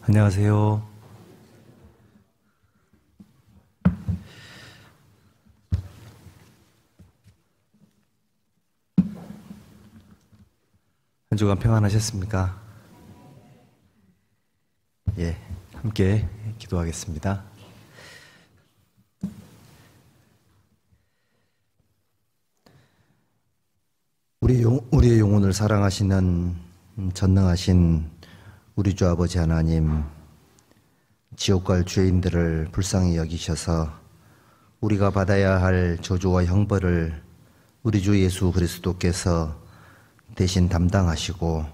안녕하세요. 한 주간 평안하셨습니까? 예, 함께 기도하겠습니다. 우리의 영혼을 사랑하시는 전능하신 우리 주 아버지 하나님, 지옥 갈 죄인들을 불쌍히 여기셔서 우리가 받아야 할 저주와 형벌을 우리 주 예수 그리스도께서 대신 담당하시고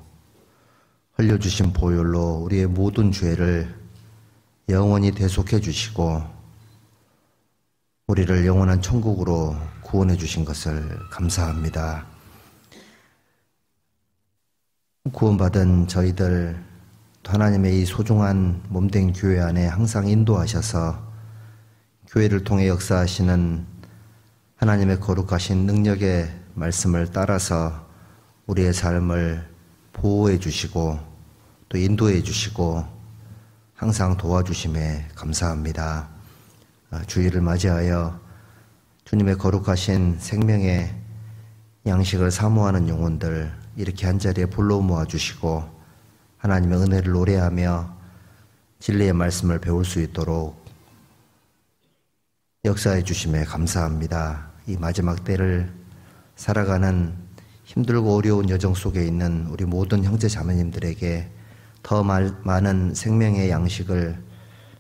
흘려주신 보혈로 우리의 모든 죄를 영원히 대속해 주시고 우리를 영원한 천국으로 구원해 주신 것을 감사합니다. 구원받은 저희들 하나님의 이 소중한 몸된 교회 안에 항상 인도하셔서 교회를 통해 역사하시는 하나님의 거룩하신 능력의 말씀을 따라서 우리의 삶을 보호해 주시고 또 인도해 주시고 항상 도와주심에 감사합니다. 주일을 맞이하여 주님의 거룩하신 생명의 양식을 사모하는 영혼들 이렇게 한자리에 불러 모아주시고 하나님의 은혜를 노래하며 진리의 말씀을 배울 수 있도록 역사해 주심에 감사합니다. 이 마지막 때를 살아가는 힘들고 어려운 여정 속에 있는 우리 모든 형제 자매님들에게 더 많은 생명의 양식을,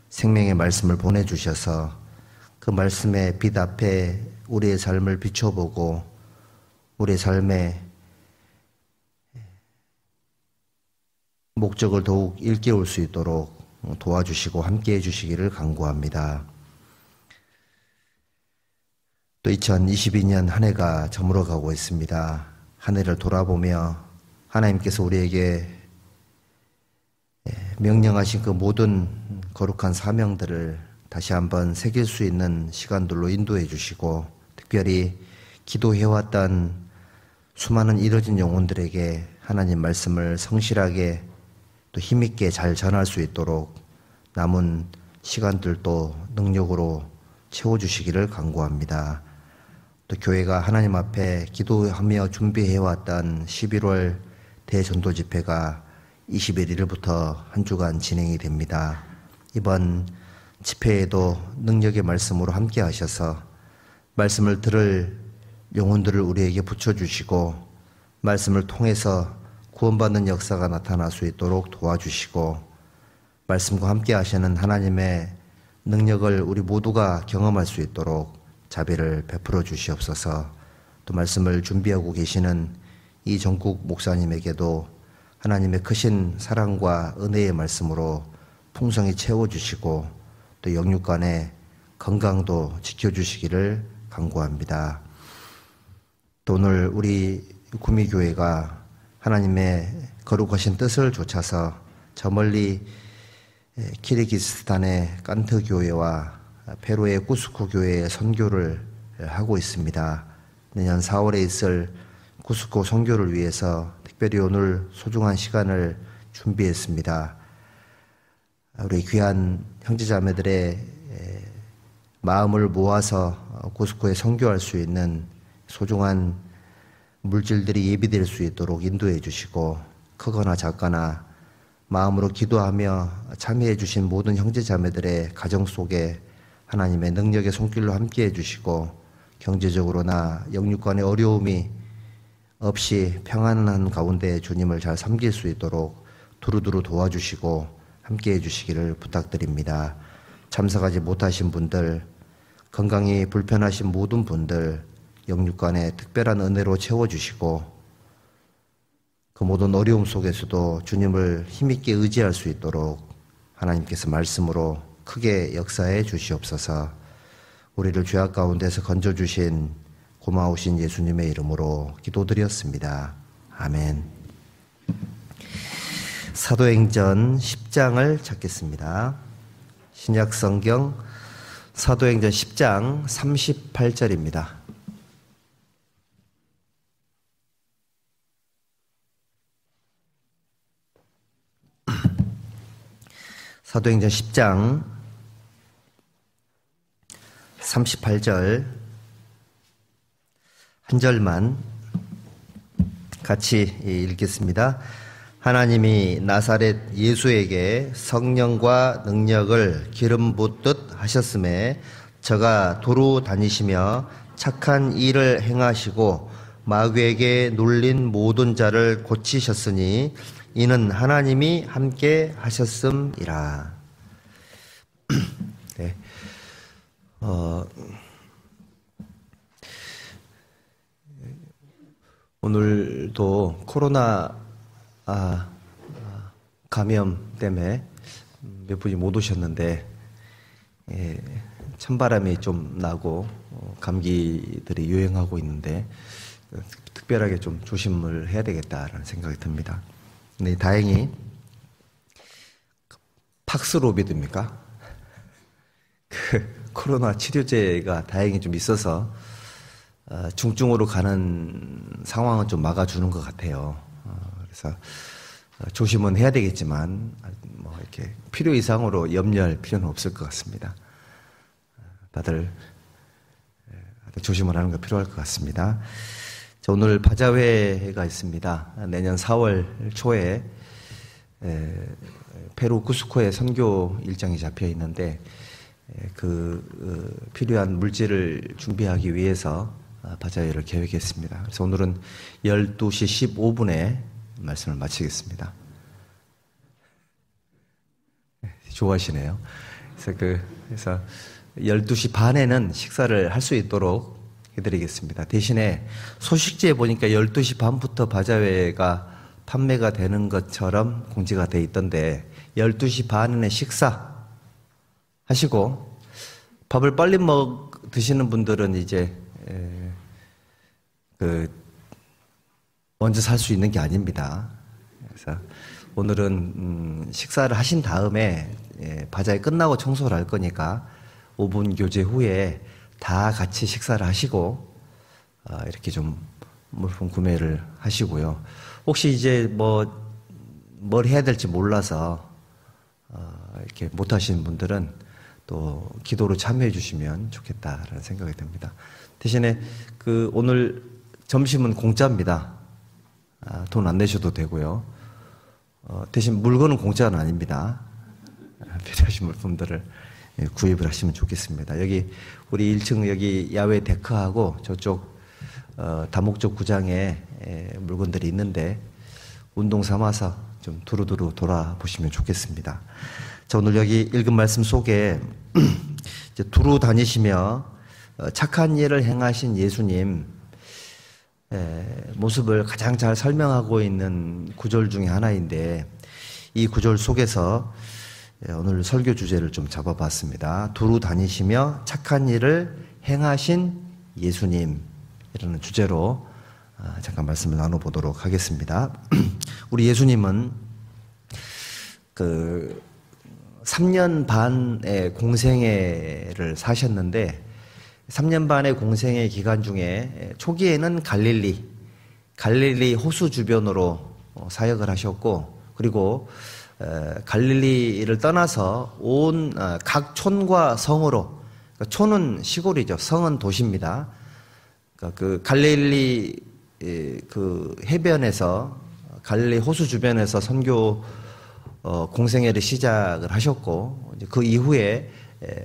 생명의 말씀을 보내주셔서 그 말씀의 빛 앞에 우리의 삶을 비춰보고 우리의 삶의 목적을 더욱 일깨울 수 있도록 도와주시고 함께해 주시기를 간구합니다. 또 2022년 한 해가 저물어가고 있습니다. 한 해를 돌아보며 하나님께서 우리에게 명령하신 그 모든 거룩한 사명들을 다시 한번 새길 수 있는 시간들로 인도해 주시고 특별히 기도해왔던 수많은 잃어진 영혼들에게 하나님 말씀을 성실하게 또 힘있게 잘 전할 수 있도록 남은 시간들도 능력으로 채워주시기를 간구합니다. 또 교회가 하나님 앞에 기도하며 준비해왔던 11월 대전도 집회가 21일부터 한 주간 진행이 됩니다. 이번 집회에도 능력의 말씀으로 함께 하셔서 말씀을 들을 영혼들을 우리에게 붙여주시고 말씀을 통해서 구원받는 역사가 나타날 수 있도록 도와주시고 말씀과 함께 하시는 하나님의 능력을 우리 모두가 경험할 수 있도록 자비를 베풀어 주시옵소서. 또 말씀을 준비하고 계시는 이 전국 목사님에게도 하나님의 크신 사랑과 은혜의 말씀으로 풍성히 채워주시고 또 영육간의 건강도 지켜주시기를 간구합니다. 또 오늘 우리 구미교회가 하나님의 거룩하신 뜻을 좇아서 저 멀리 키르기스탄의 깐트 교회와 페루의 쿠스코 교회에 선교를 하고 있습니다. 내년 4월에 있을 쿠스코 선교를 위해서 특별히 오늘 소중한 시간을 준비했습니다. 우리 귀한 형제자매들의 마음을 모아서 쿠스코에 선교할 수 있는 소중한 물질들이 예비될 수 있도록 인도해 주시고 크거나 작거나 마음으로 기도하며 참여해 주신 모든 형제자매들의 가정 속에 하나님의 능력의 손길로 함께해 주시고 경제적으로나 영육간의 어려움이 없이 평안한 가운데 주님을 잘 섬길 수 있도록 두루두루 도와주시고 함께해 주시기를 부탁드립니다. 참석하지 못하신 분들, 건강이 불편하신 모든 분들 영육간의 특별한 은혜로 채워주시고 그 모든 어려움 속에서도 주님을 힘있게 의지할 수 있도록 하나님께서 말씀으로 크게 역사해 주시옵소서. 우리를 죄악 가운데서 건져주신 고마우신 예수님의 이름으로 기도드렸습니다. 아멘. 사도행전 10장을 찾겠습니다. 신약성경 사도행전 10장 38절입니다. 사도행전 10장 38절 한 절만 같이 읽겠습니다. 하나님이 나사렛 예수에게 성령과 능력을 기름 붓듯 하셨음에 저가 도로 다니시며 착한 일을 행하시고 마귀에게 눌린 모든 자를 고치셨으니 이는 하나님이 함께 하셨음이라. 네. 오늘도 코로나 감염 때문에 몇 분이 못 오셨는데 찬바람이 좀 나고 감기들이 유행하고 있는데 특별하게 좀 조심을 해야 되겠다라는 생각이 듭니다. 네, 다행히 팍스로비드입니까? 그 코로나 치료제가 다행히 좀 있어서 중증으로 가는 상황은 좀 막아주는 것 같아요. 그래서 조심은 해야 되겠지만 뭐 이렇게 필요 이상으로 염려할 필요는 없을 것 같습니다. 다들 조심을 하는 거 필요할 것 같습니다. 자, 오늘 바자회가 있습니다. 내년 4월 초에 페루 쿠스코에 선교 일정이 잡혀 있는데 필요한 물질을 준비하기 위해서 바자회를 계획했습니다. 그래서 오늘은 12시 15분에 말씀을 마치겠습니다. 좋아하시네요. 그래서 12시 반에는 식사를 할 수 있도록 해드리겠습니다. 대신에 소식지에 보니까 12시 반부터 바자회가 판매가 되는 것처럼 공지가 돼 있던데 12시 반에는 식사 하시고 밥을 빨리 드시는 분들은 이제 먼저 살 수 있는 게 아닙니다. 그래서 오늘은 식사를 하신 다음에 바자회 끝나고 청소를 할 거니까 5분 교제 후에 다 같이 식사를 하시고 이렇게 좀 물품 구매를 하시고요. 혹시 이제 뭘 해야 될지 몰라서 이렇게 못 하시는 분들은 또 기도로 참여해 주시면 좋겠다라는 생각이 듭니다. 대신에 오늘 점심은 공짜입니다. 돈 안 내셔도 되고요. 대신 물건은 공짜는 아닙니다. 필요하신 물품들을 구입을 하시면 좋겠습니다. 여기 우리 1층 여기 야외 데크하고 저쪽 다목적 구장에 물건들이 있는데 운동 삼아서 좀 두루두루 돌아보시면 좋겠습니다. 자, 오늘 여기 읽은 말씀 속에 이제 두루 다니시며 착한 일을 행하신 예수님 모습을 가장 잘 설명하고 있는 구절 중에 하나인데 이 구절 속에서 오늘 설교 주제를 좀 잡아봤습니다. 두루 다니시며 착한 일을 행하신 예수님 이라는 주제로 잠깐 말씀을 나눠보도록 하겠습니다. 우리 예수님은 3년 반의 공생애를 사셨는데 3년 반의 공생애 기간 중에 초기에는 갈릴리 호수 주변으로 사역을 하셨고 그리고 갈릴리를 떠나서 온 각 촌과 성으로, 그러니까 촌은 시골이죠. 성은 도시입니다. 그러니까 갈릴리 해변에서 갈릴리 호수 주변에서 선교 공생애를 시작을 하셨고 그 이후에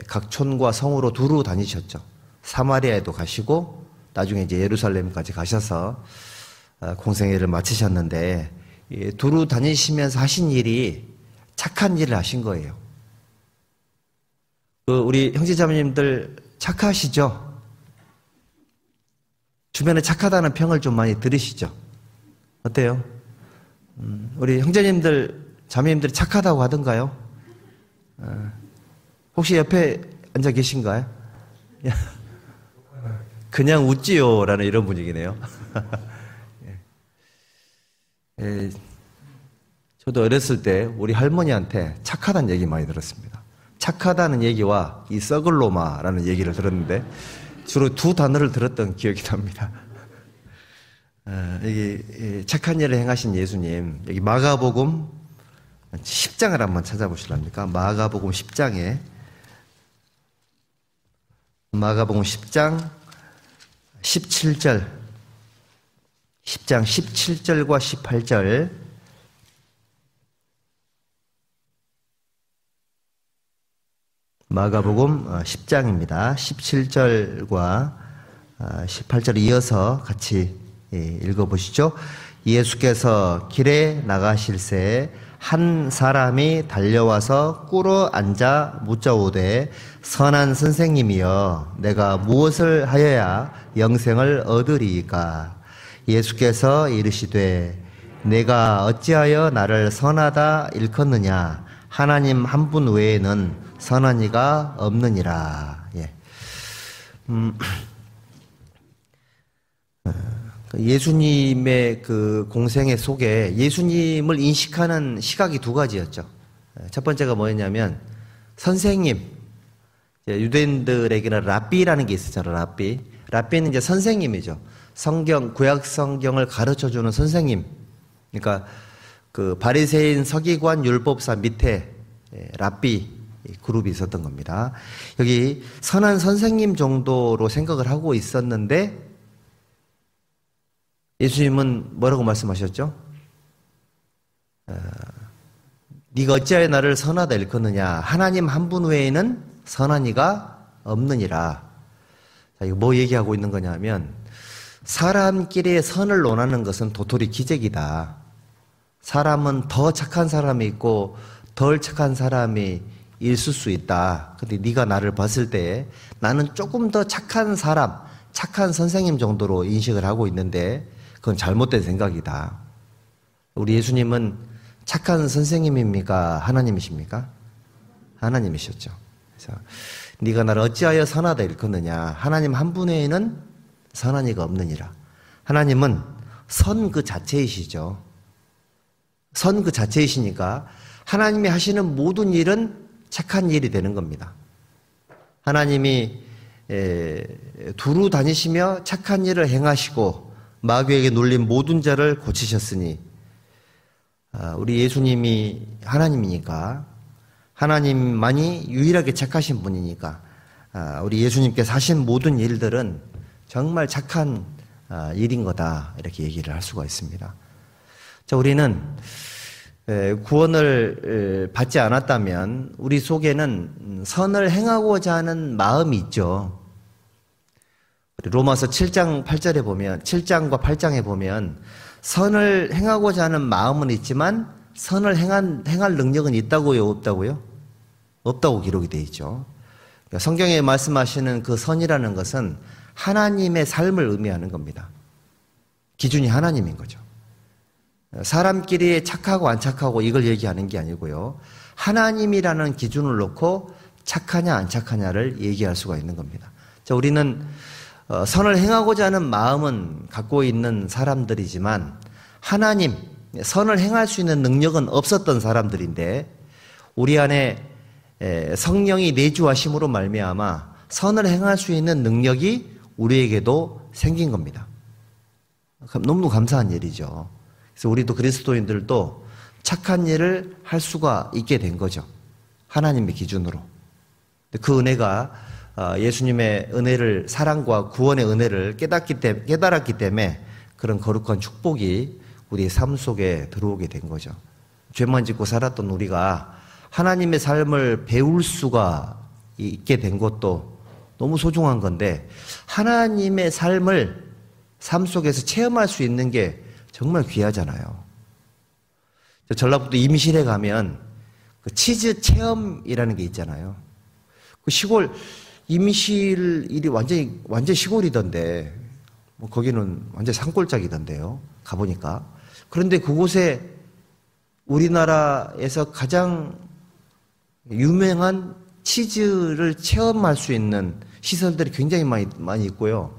각 촌과 성으로 두루 다니셨죠. 사마리아에도 가시고 나중에 이제 예루살렘까지 가셔서 공생애를 마치셨는데 두루 다니시면서 하신 일이 착한 일을 하신 거예요. 우리 형제자매님들 착하시죠? 주변에 착하다는 평을 좀 많이 들으시죠? 어때요? 우리 형제님들, 자매님들이 착하다고 하던가요? 혹시 옆에 앉아 계신가요? 그냥 웃지요 라는 이런 분위기네요. 저도 어렸을 때 우리 할머니한테 착하다는 얘기 많이 들었습니다. 착하다는 얘기와 이 썩을 놈아라는 얘기를 들었는데 주로 두 단어를 들었던 기억이 납니다. 여기 착한 일을 행하신 예수님, 여기 마가복음 10장을 한번 찾아보실랍니까? 마가복음 10장에 마가복음 10장 17절 10장 17절과 18절 마가복음 10장입니다. 17절과 18절 이어서 같이 읽어보시죠. 예수께서 길에 나가실새 한 사람이 달려와서 꿇어 앉아 묻자오되 선한 선생님이여 내가 무엇을 하여야 영생을 얻으리이까. 예수께서 이르시되 내가 어찌하여 나를 선하다 일컫느냐. 하나님 한 분 외에는 선한 이가 없느니라. 예수님의 그 공생애 속에 예수님을 인식하는 시각이 두 가지였죠. 첫 번째가 뭐였냐면 선생님, 유대인들에게는 랍비라는 게 있었잖아요. 랍비는 이제 선생님이죠. 성경, 구약 성경을 가르쳐주는 선생님. 그러니까 그 바리새인, 서기관, 율법사 밑에 랍비 그룹이 있었던 겁니다. 여기 선한 선생님 정도로 생각을 하고 있었는데 예수님은 뭐라고 말씀하셨죠? 네가 어찌하여 나를 선하다 일컫느냐. 하나님 한 분 외에는 선한 이가 없느니라. 자, 이거 뭐 얘기하고 있는 거냐면 사람끼리 선을 논하는 것은 도토리 기적이다. 사람은 더 착한 사람이 있고 덜 착한 사람이 있을 수 있다. 근데 네가 나를 봤을 때 나는 조금 더 착한 사람, 착한 선생님 정도로 인식을 하고 있는데 그건 잘못된 생각이다. 우리 예수님은 착한 선생님입니까? 하나님이십니까? 하나님이셨죠. 그래서 네가 나를 어찌하여 선하다 일컫느냐. 하나님 한 분 외에는 선한 이가 없느니라. 하나님은 선 그 자체이시죠. 선 그 자체이시니까 하나님이 하시는 모든 일은 착한 일이 되는 겁니다. 하나님이 두루 다니시며 착한 일을 행하시고 마귀에게 눌린 모든 자를 고치셨으니 우리 예수님이 하나님이니까 하나님만이 유일하게 착하신 분이니까 우리 예수님께서 하신 모든 일들은 정말 착한 일인 거다 이렇게 얘기를 할 수가 있습니다. 자, 우리는 구원을 받지 않았다면 우리 속에는 선을 행하고자 하는 마음이 있죠. 로마서 7장 8절에 보면 7장과 8장에 보면 선을 행하고자 하는 마음은 있지만 선을 행할 능력은 있다고요, 없다고요? 없다고 기록이 되어 있죠. 그러니까 성경에 말씀하시는 그 선이라는 것은 하나님의 삶을 의미하는 겁니다. 기준이 하나님인 거죠. 사람끼리 착하고 안 착하고 이걸 얘기하는 게 아니고요. 하나님이라는 기준을 놓고 착하냐 안 착하냐를 얘기할 수가 있는 겁니다. 자, 우리는 선을 행하고자 하는 마음은 갖고 있는 사람들이지만 하나님, 선을 행할 수 있는 능력은 없었던 사람들인데 우리 안에 성령이 내주하심으로 말미암아 선을 행할 수 있는 능력이 우리에게도 생긴 겁니다. 너무 감사한 일이죠. 그래서 우리도 그리스도인들도 착한 일을 할 수가 있게 된 거죠. 하나님의 기준으로. 그 은혜가 예수님의 은혜를, 사랑과 구원의 은혜를 깨달았기 때문에 그런 거룩한 축복이 우리의 삶 속에 들어오게 된 거죠. 죄만 짓고 살았던 우리가 하나님의 삶을 배울 수가 있게 된 것도 너무 소중한 건데 하나님의 삶을 삶 속에서 체험할 수 있는 게 정말 귀하잖아요. 전라북도 임실에 가면 그 치즈 체험이라는 게 있잖아요. 그 시골 임실이 완전 시골이던데 뭐 거기는 완전 산골짜기던데요. 가보니까. 그런데 그곳에 우리나라에서 가장 유명한 치즈를 체험할 수 있는 시설들이 굉장히 많이 있고요.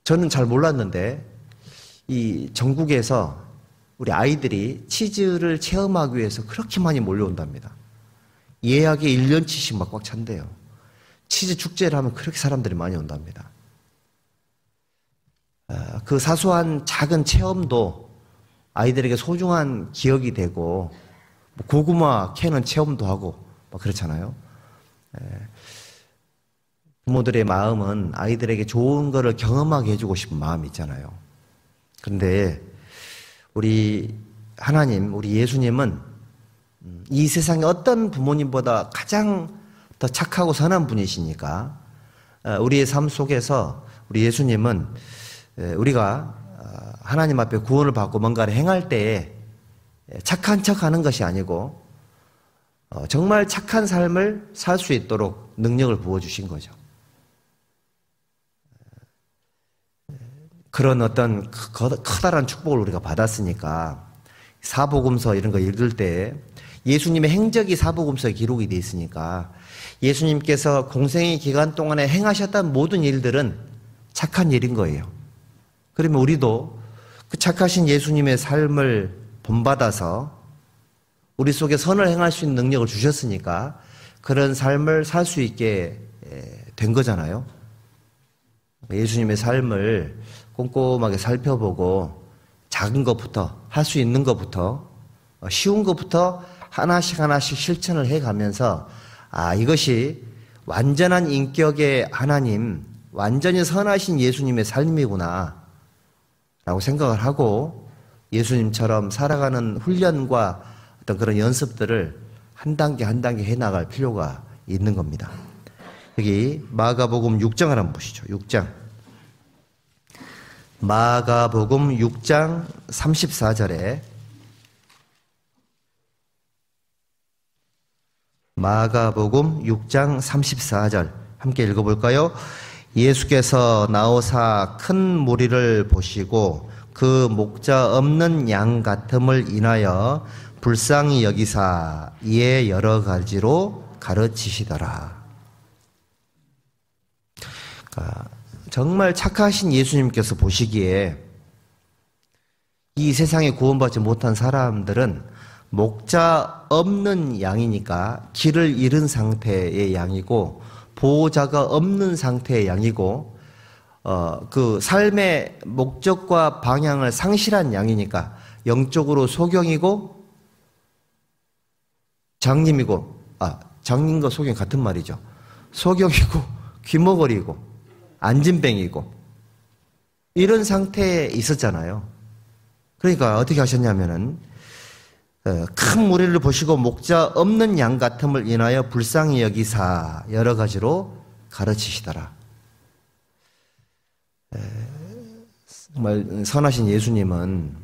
저는 잘 몰랐는데 이 전국에서 우리 아이들이 치즈를 체험하기 위해서 그렇게 많이 몰려온답니다. 예약에 1년치씩 막 꽉 찬대요. 치즈 축제를 하면 그렇게 사람들이 많이 온답니다. 그 사소한 작은 체험도 아이들에게 소중한 기억이 되고 고구마 캐는 체험도 하고 뭐 그렇잖아요. 부모들의 마음은 아이들에게 좋은 거를 경험하게 해주고 싶은 마음이 있잖아요. 그런데 우리 하나님, 우리 예수님은 이 세상에 어떤 부모님보다 가장 더 착하고 선한 분이시니까 우리의 삶 속에서 우리 예수님은 우리가 하나님 앞에 구원을 받고 뭔가를 행할 때에 착한 척 하는 것이 아니고 정말 착한 삶을 살 수 있도록 능력을 부어주신 거죠. 그런 어떤 커다란 축복을 우리가 받았으니까 사복음서 이런 거 읽을 때 예수님의 행적이 사복음서에 기록이 되어 있으니까 예수님께서 공생의 기간 동안에 행하셨던 모든 일들은 착한 일인 거예요. 그러면 우리도 그 착하신 예수님의 삶을 본받아서 우리 속에 선을 행할 수 있는 능력을 주셨으니까 그런 삶을 살 수 있게 된 거잖아요. 예수님의 삶을 꼼꼼하게 살펴보고 작은 것부터 할 수 있는 것부터 쉬운 것부터 하나씩 하나씩 실천을 해가면서 이것이 완전한 인격의 하나님, 완전히 선하신 예수님의 삶이구나 라고 생각을 하고 예수님처럼 살아가는 훈련과 어떤 그런 연습들을 한 단계 한 단계 해나갈 필요가 있는 겁니다. 여기 마가복음 6장을 한번 보시죠. 6장. 마가복음 6장 34절에 마가복음 6장 34절 함께 읽어볼까요? 예수께서 나오사 큰 무리를 보시고 그 목자 없는 양 같음을 인하여 불쌍히 여기사 이에 여러 가지로 가르치시더라. 그러니까 정말 착하신 예수님께서 보시기에 이 세상에 구원받지 못한 사람들은 목자 없는 양이니까 길을 잃은 상태의 양이고 보호자가 없는 상태의 양이고 그 삶의 목적과 방향을 상실한 양이니까 영적으로 소경이고 장님이고 장님과 소경 같은 말이죠. 소경이고 귀머거리고 안진뱅이고 이런 상태에 있었잖아요. 그러니까 어떻게 하셨냐면은 큰 무리를 보시고 목자 없는 양 같음을 인하여 불쌍히 여기사 여러 가지로 가르치시더라. 정말 선하신 예수님은,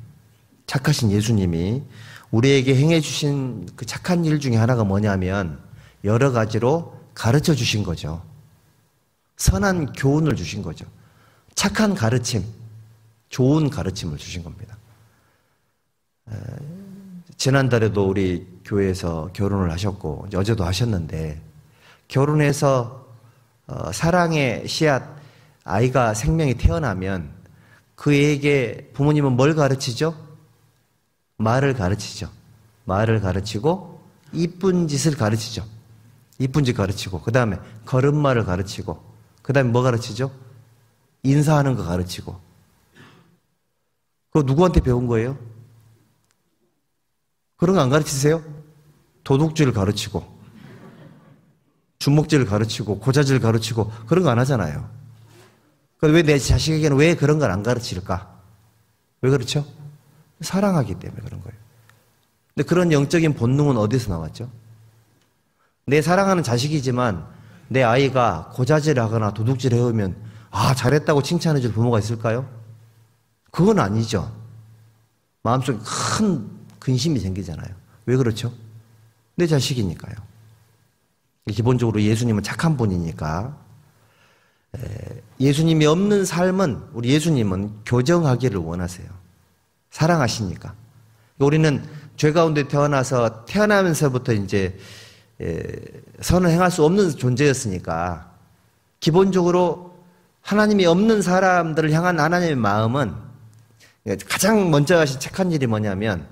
착하신 예수님이 우리에게 행해 주신 그 착한 일 중에 하나가 뭐냐면 여러 가지로 가르쳐 주신 거죠. 선한 교훈을 주신 거죠. 착한 가르침, 좋은 가르침을 주신 겁니다. 지난달에도 우리 교회에서 결혼을 하셨고 어제도 하셨는데 결혼해서 사랑의 씨앗 아이가 생명이 태어나면 그에게 부모님은 뭘 가르치죠? 말을 가르치죠. 말을 가르치고 이쁜 짓을 가르치죠. 이쁜 짓 가르치고 그 다음에 걸음마를 가르치고 그 다음에 뭐 가르치죠? 인사하는 거 가르치고. 그거 누구한테 배운 거예요? 그런 거 안 가르치세요? 도둑질 가르치고 주먹질 가르치고 고자질 가르치고 그런 거 안 하잖아요. 왜 내 자식에게는 왜 그런 걸 안 가르칠까? 왜 그렇죠? 사랑하기 때문에 그런 거예요. 근데 그런 영적인 본능은 어디서 나왔죠? 내 사랑하는 자식이지만 내 아이가 고자질을 하거나 도둑질을 해오면 잘했다고 칭찬해 줄 부모가 있을까요? 그건 아니죠. 마음속에 큰 근심이 생기잖아요. 왜 그렇죠? 내 자식이니까요. 기본적으로 예수님은 착한 분이니까 예수님이 없는 삶은 우리 예수님은 교정하기를 원하세요. 사랑하시니까. 우리는 죄 가운데 태어나서 태어나면서부터 이제 선을 행할 수 없는 존재였으니까 기본적으로 하나님이 없는 사람들을 향한 하나님의 마음은 가장 먼저 하신 착한 일이 뭐냐면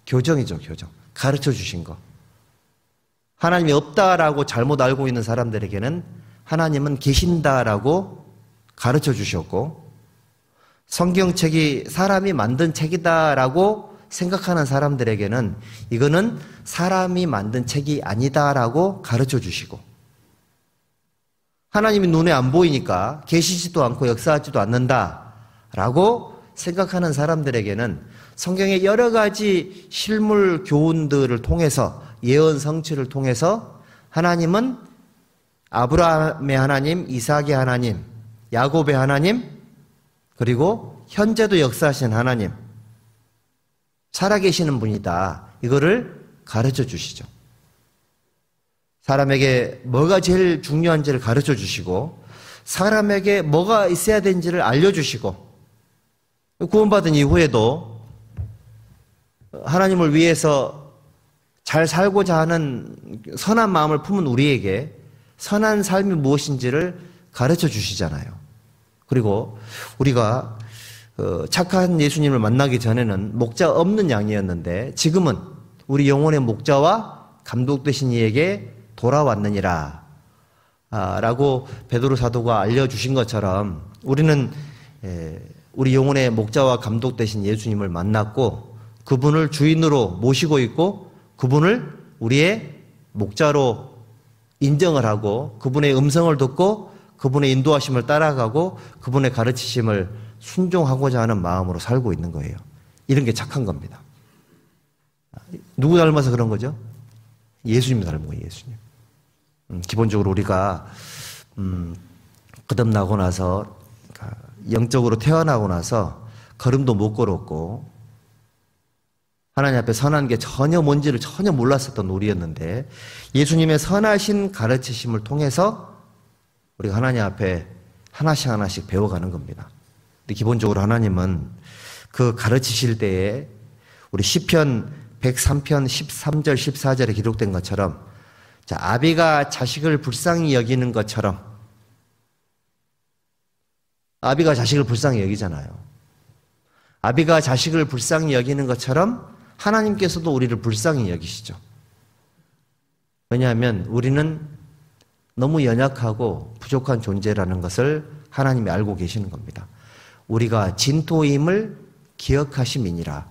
교정이죠. 교정. 가르쳐 주신 거. 하나님이 없다라고 잘못 알고 있는 사람들에게는 하나님은 계신다라고 가르쳐 주셨고 성경책이 사람이 만든 책이다라고 생각하는 사람들에게는 이거는 사람이 만든 책이 아니다라고 가르쳐 주시고, 하나님이 눈에 안 보이니까 계시지도 않고 역사하지도 않는다라고 생각하는 사람들에게는 성경의 여러 가지 실물 교훈들을 통해서, 예언 성취를 통해서 하나님은 아브라함의 하나님, 이삭의 하나님, 야곱의 하나님, 그리고 현재도 역사하신 하나님, 살아계시는 분이다, 이거를 가르쳐 주시죠. 사람에게 뭐가 제일 중요한지를 가르쳐 주시고, 사람에게 뭐가 있어야 되는지를 알려주시고, 구원받은 이후에도 하나님을 위해서 잘 살고자 하는 선한 마음을 품은 우리에게 선한 삶이 무엇인지를 가르쳐 주시잖아요. 그리고 우리가 착한 예수님을 만나기 전에는 목자 없는 양이었는데, 지금은 우리 영혼의 목자와 감독 되신 이에게 돌아왔느니라 라고 베드로 사도가 알려주신 것처럼, 우리는 우리 영혼의 목자와 감독 되신 예수님을 만났고, 그분을 주인으로 모시고 있고, 그분을 우리의 목자로 인정을 하고, 그분의 음성을 듣고 그분의 인도하심을 따라가고 그분의 가르치심을 순종하고자 하는 마음으로 살고 있는 거예요. 이런 게 착한 겁니다. 누구 닮아서 그런 거죠? 예수님 닮은 거예요. 예수님. 기본적으로 우리가 거듭나고 나서, 영적으로 태어나고 나서 걸음도 못 걸었고 하나님 앞에 선한 게 전혀 뭔지를 전혀 몰랐었던 우리였는데, 예수님의 선하신 가르치심을 통해서 우리가 하나님 앞에 하나씩 하나씩 배워가는 겁니다. 근데 기본적으로 하나님은 그 가르치실 때에 우리 시편 103편 13절 14절에 기록된 것처럼, 자, 아비가 자식을 불쌍히 여기는 것처럼, 아비가 자식을 불쌍히 여기잖아요. 아비가 자식을 불쌍히 여기는 것처럼 하나님께서도 우리를 불쌍히 여기시죠. 왜냐하면 우리는 너무 연약하고 부족한 존재라는 것을 하나님이 알고 계시는 겁니다. 우리가 진토임을 기억하심이니라.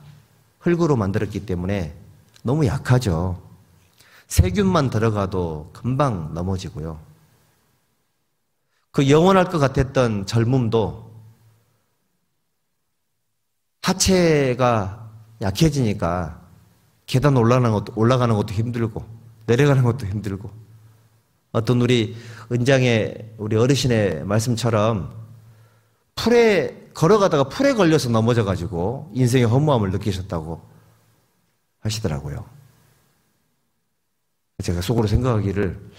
흙으로 만들었기 때문에 너무 약하죠. 세균만 들어가도 금방 넘어지고요. 그 영원할 것 같았던 젊음도 하체가 약해지니까 계단 올라가는 것도 힘들고 내려가는 것도 힘들고, 어떤 우리 은장의 우리 어르신의 말씀처럼 풀에 걸어가다가 풀에 걸려서 넘어져가지고 인생의 허무함을 느끼셨다고 하시더라고요. 제가 속으로 생각하기를,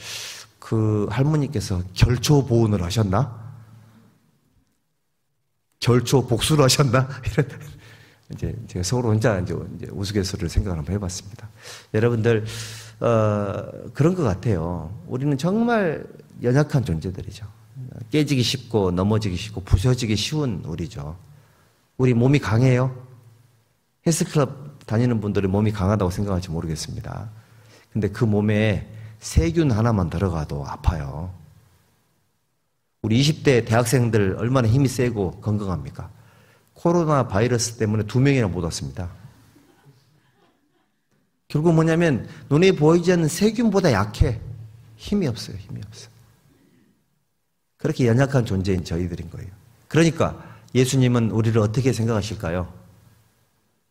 그 할머니께서 결초 보온을 하셨나? 결초 복수를 하셨나? 이런, 이제 제가 속으로 혼자 이제 우스갯소리를 생각을 한번 해봤습니다. 여러분들, 그런 것 같아요. 우리는 정말 연약한 존재들이죠. 깨지기 쉽고 넘어지기 쉽고 부서지기 쉬운 우리죠. 우리 몸이 강해요? 헬스클럽 다니는 분들은 몸이 강하다고 생각할지 모르겠습니다. 근데 그 몸에 세균 하나만 들어가도 아파요. 우리 20대 대학생들 얼마나 힘이 세고 건강합니까? 코로나 바이러스 때문에 2명이나 못 왔습니다. 결국 뭐냐면 눈에 보이지 않는 세균보다 약해. 힘이 없어요. 힘이 없어요. 그렇게 연약한 존재인 저희들인 거예요. 그러니까 예수님은 우리를 어떻게 생각하실까요?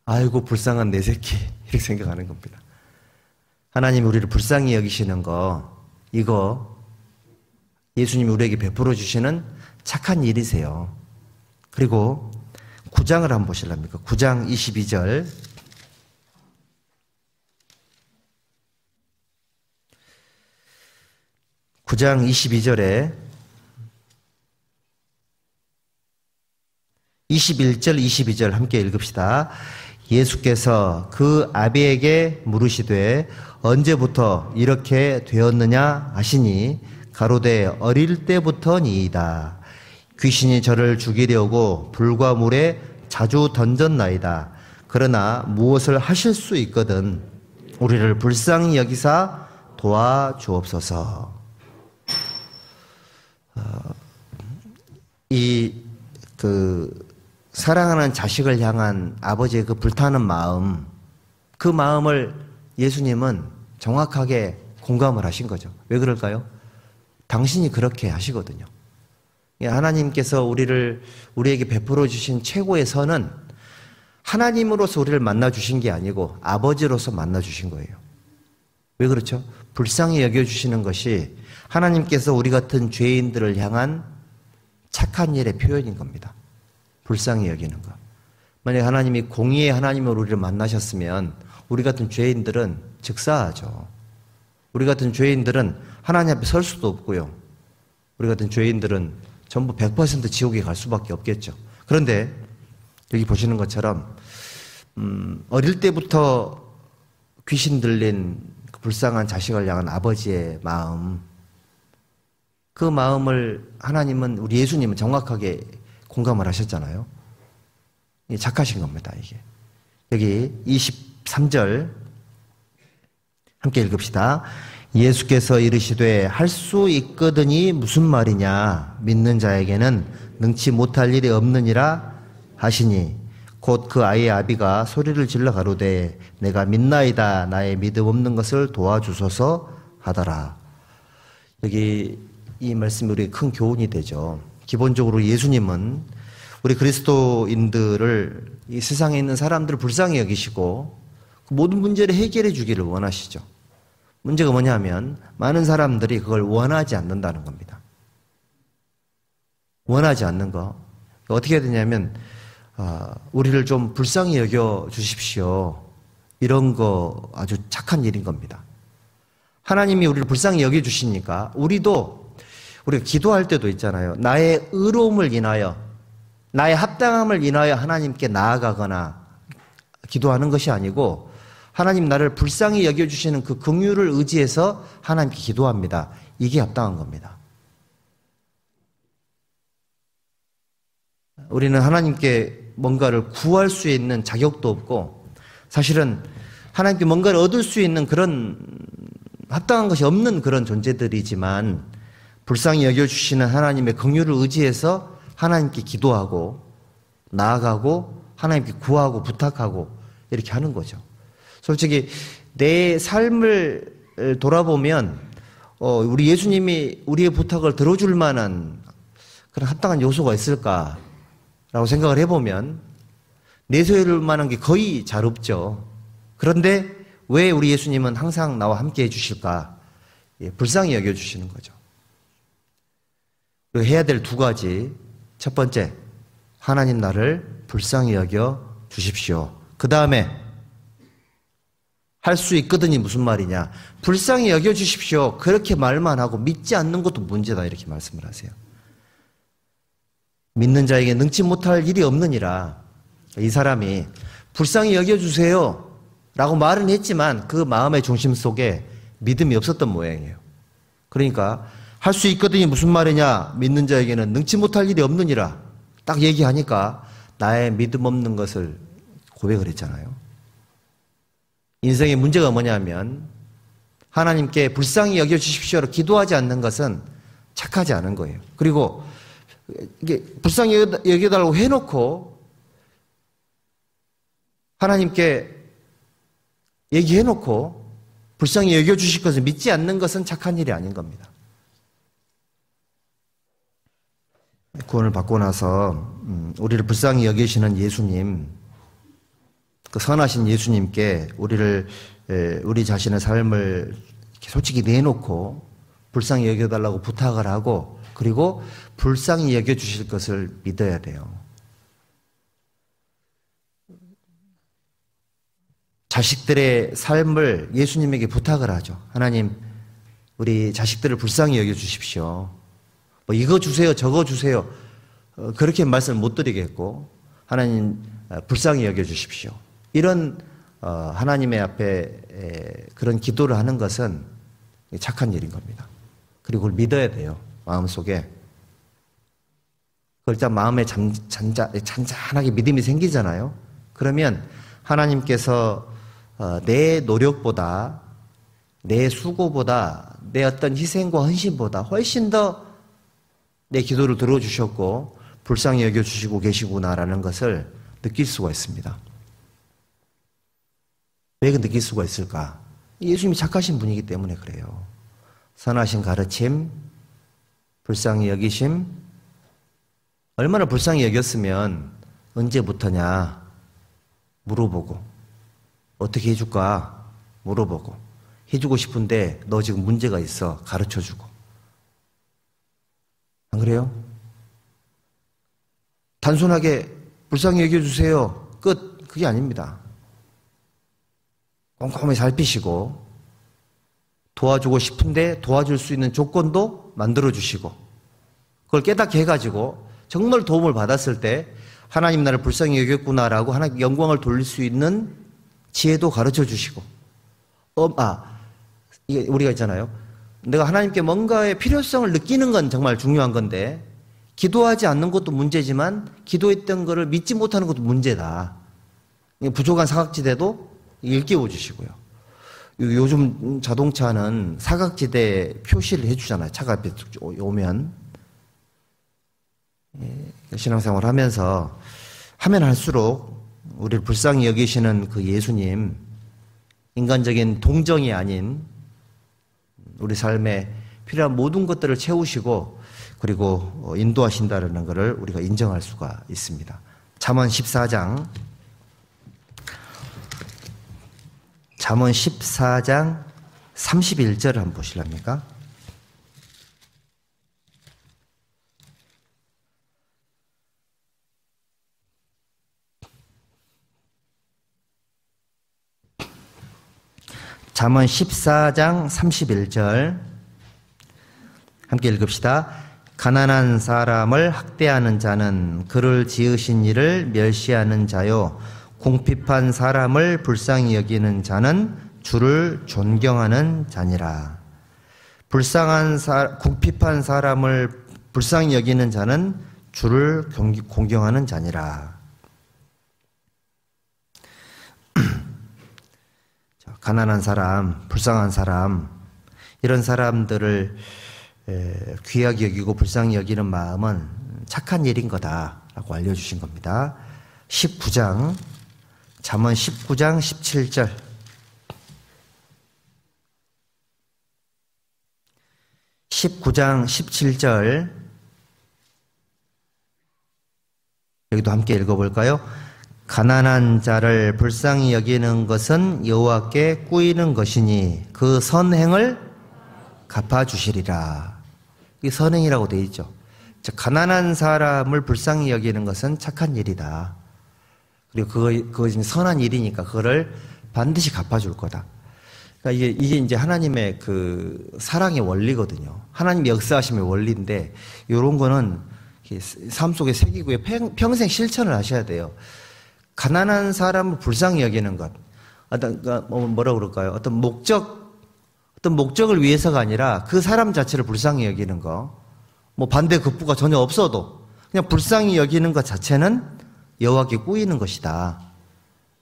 아이고 불쌍한 내 새끼, 이렇게 생각하는 겁니다. 하나님이 우리를 불쌍히 여기시는 거, 이거 예수님이 우리에게 베풀어 주시는 착한 일이세요. 그리고 9장을 한번 보실랍니까? 9장 22절. 9장 22절에 21절, 22절 함께 읽읍시다. 예수께서 그 아비에게 물으시되 언제부터 이렇게 되었느냐 하시니 가로되 어릴 때부터니이다. 귀신이 저를 죽이려고 불과 물에 자주 던졌나이다. 그러나 무엇을 하실 수 있거든 우리를 불쌍히 여기사 도와주옵소서. 사랑하는 자식을 향한 아버지의 그 불타는 마음, 그 마음을 예수님은 정확하게 공감을 하신 거죠. 왜 그럴까요? 당신이 그렇게 하시거든요. 하나님께서 우리에게 베풀어 주신 최고의 선은 하나님으로서 우리를 만나 주신 게 아니고 아버지로서 만나 주신 거예요. 왜 그렇죠? 불쌍히 여겨 주시는 것이 하나님께서 우리 같은 죄인들을 향한 착한 일의 표현인 겁니다. 불쌍히 여기는 것. 만약 하나님이 공의의 하나님으로 우리를 만나셨으면 우리 같은 죄인들은 즉사하죠. 우리 같은 죄인들은 하나님 앞에 설 수도 없고요. 우리 같은 죄인들은 전부 100% 지옥에 갈 수밖에 없겠죠. 그런데 여기 보시는 것처럼 어릴 때부터 귀신 들린 그 불쌍한 자식을 향한 아버지의 마음, 그 마음을 하나님은, 우리 예수님은 정확하게 공감을 하셨잖아요. 착하신 겁니다, 이게. 여기 23절 함께 읽읍시다. 예수께서 이르시되 할 수 있거든이 무슨 말이냐, 믿는 자에게는 능치 못할 일이 없느니라 하시니, 곧 그 아이의 아비가 소리를 질러 가로되 내가 믿나이다, 나의 믿음 없는 것을 도와주소서 하더라. 여기 이 말씀이 우리에게 큰 교훈이 되죠. 기본적으로 예수님은 우리 그리스도인들을, 이 세상에 있는 사람들을 불쌍히 여기시고 그 모든 문제를 해결해 주기를 원하시죠. 문제가 뭐냐면 많은 사람들이 그걸 원하지 않는다는 겁니다. 원하지 않는 거. 어떻게 해야 되냐면 우리를 좀 불쌍히 여겨 주십시오. 이런 거 아주 착한 일인 겁니다. 하나님이 우리를 불쌍히 여겨 주시니까 우리가 기도할 때도 있잖아요. 나의 의로움을 인하여, 나의 합당함을 인하여 하나님께 나아가거나 기도하는 것이 아니고 하나님 나를 불쌍히 여겨주시는 그 긍휼을 의지해서 하나님께 기도합니다. 이게 합당한 겁니다. 우리는 하나님께 뭔가를 구할 수 있는 자격도 없고 사실은 하나님께 뭔가를 얻을 수 있는 그런 합당한 것이 없는 그런 존재들이지만 불쌍히 여겨주시는 하나님의 긍휼을 의지해서 하나님께 기도하고 나아가고 하나님께 구하고 부탁하고 이렇게 하는 거죠. 솔직히 내 삶을 돌아보면 우리 예수님이 우리의 부탁을 들어줄 만한 그런 합당한 요소가 있을까라고 생각을 해보면 내세울 만한 게 거의 잘 없죠. 그런데 왜 우리 예수님은 항상 나와 함께 해주실까? 불쌍히 여겨주시는 거죠. 그리고 해야 될 두 가지. 첫 번째, 하나님 나를 불쌍히 여겨 주십시오. 그 다음에 할 수 있거든이 무슨 말이냐. 불쌍히 여겨 주십시오. 그렇게 말만 하고 믿지 않는 것도 문제다, 이렇게 말씀을 하세요. 믿는 자에게 능치 못할 일이 없느니라. 이 사람이 불쌍히 여겨 주세요 라고 말은 했지만 그 마음의 중심 속에 믿음이 없었던 모양이에요. 그러니까 할 수 있거든이 무슨 말이냐. 믿는 자에게는 능치 못할 일이 없느니라. 딱 얘기하니까 나의 믿음 없는 것을 고백을 했잖아요. 인생의 문제가 뭐냐면 하나님께 불쌍히 여겨주십시오로 기도하지 않는 것은 착하지 않은 거예요. 그리고 이게 불쌍히 여겨달라고 해놓고 하나님께 얘기해놓고 불쌍히 여겨주실 것을 믿지 않는 것은 착한 일이 아닌 겁니다. 구원을 받고 나서 우리를 불쌍히 여기시는 예수님, 그 선하신 예수님께 우리 자신의 삶을 솔직히 내놓고 불쌍히 여겨달라고 부탁을 하고 그리고 불쌍히 여겨주실 것을 믿어야 돼요. 자식들의 삶을 예수님에게 부탁을 하죠. 하나님, 우리 자식들을 불쌍히 여겨주십시오. 뭐 이거 주세요, 저거 주세요. 그렇게 말씀을 못 드리겠고 하나님 불쌍히 여겨주십시오. 이런 하나님의 앞에 그런 기도를 하는 것은 착한 일인 겁니다. 그리고 그걸 믿어야 돼요. 마음속에. 일단 마음에 잔잔하게 믿음이 생기잖아요. 그러면 하나님께서 내 노력보다 내 수고보다 내 어떤 희생과 헌신보다 훨씬 더 내 기도를 들어주셨고 불쌍히 여겨주시고 계시구나라는 것을 느낄 수가 있습니다. 왜 느낄 수가 있을까? 예수님이 착하신 분이기 때문에 그래요. 선하신 가르침, 불쌍히 여기심. 얼마나 불쌍히 여겼으면 언제부터냐 물어보고, 어떻게 해줄까 물어보고, 해주고 싶은데 너 지금 문제가 있어 가르쳐주고. 안 그래요? 단순하게 불쌍히 여겨주세요 끝, 그게 아닙니다. 꼼꼼히 살피시고, 도와주고 싶은데 도와줄 수 있는 조건도 만들어주시고, 그걸 깨닫게 해가지고 정말 도움을 받았을 때 하나님 나를 불쌍히 여겼구나라고 하나님 영광을 돌릴 수 있는 지혜도 가르쳐주시고. 이게 우리가 있잖아요. 내가 하나님께 뭔가의 필요성을 느끼는 건 정말 중요한 건데, 기도하지 않는 것도 문제지만 기도했던 것을 믿지 못하는 것도 문제다. 부족한 사각지대도 일깨워 주시고요. 요즘 자동차는 사각지대 표시를 해주잖아요. 차가 앞에 오면. 신앙생활을 하면서 하면 할수록 우리를 불쌍히 여기시는 그 예수님, 인간적인 동정이 아닌 우리 삶에 필요한 모든 것들을 채우시고 그리고 인도하신다는 것을 우리가 인정할 수가 있습니다. 잠언 14장 31절을 한번 보실랍니까? 잠언 14장 31절 함께 읽읍시다. 가난한 사람을 학대하는 자는 그를 지으신 이를 멸시하는 자요, 궁핍한 사람을 불쌍히 여기는 자는 주를 존경하는 자니라. 궁핍한 사람을 불쌍히 여기는 자는 주를 공경하는 자니라. 가난한 사람, 불쌍한 사람, 이런 사람들을 귀하게 여기고 불쌍히 여기는 마음은 착한 일인 거다라고 알려주신 겁니다. 19장, 잠언 19장 17절. 19장 17절. 여기도 함께 읽어볼까요? 가난한 자를 불쌍히 여기는 것은 여호와께 꾸이는 것이니 그 선행을 갚아주시리라. 이게 선행이라고 되어 있죠. 가난한 사람을 불쌍히 여기는 것은 착한 일이다. 그리고 그거 지금 선한 일이니까 그거를 반드시 갚아줄 거다. 그러니까 이게 이제 하나님의 그 사랑의 원리거든요. 하나님의 역사하심의 원리인데, 이런 거는 삶 속에 새기고 평생 실천을 하셔야 돼요. 가난한 사람을 불쌍히 여기는 것. 뭐라 그럴까요? 어떤 목적을 위해서가 아니라 그 사람 자체를 불쌍히 여기는 거. 뭐 반대 급부가 전혀 없어도 그냥 불쌍히 여기는 것 자체는 여호와께 꾸이는 것이다.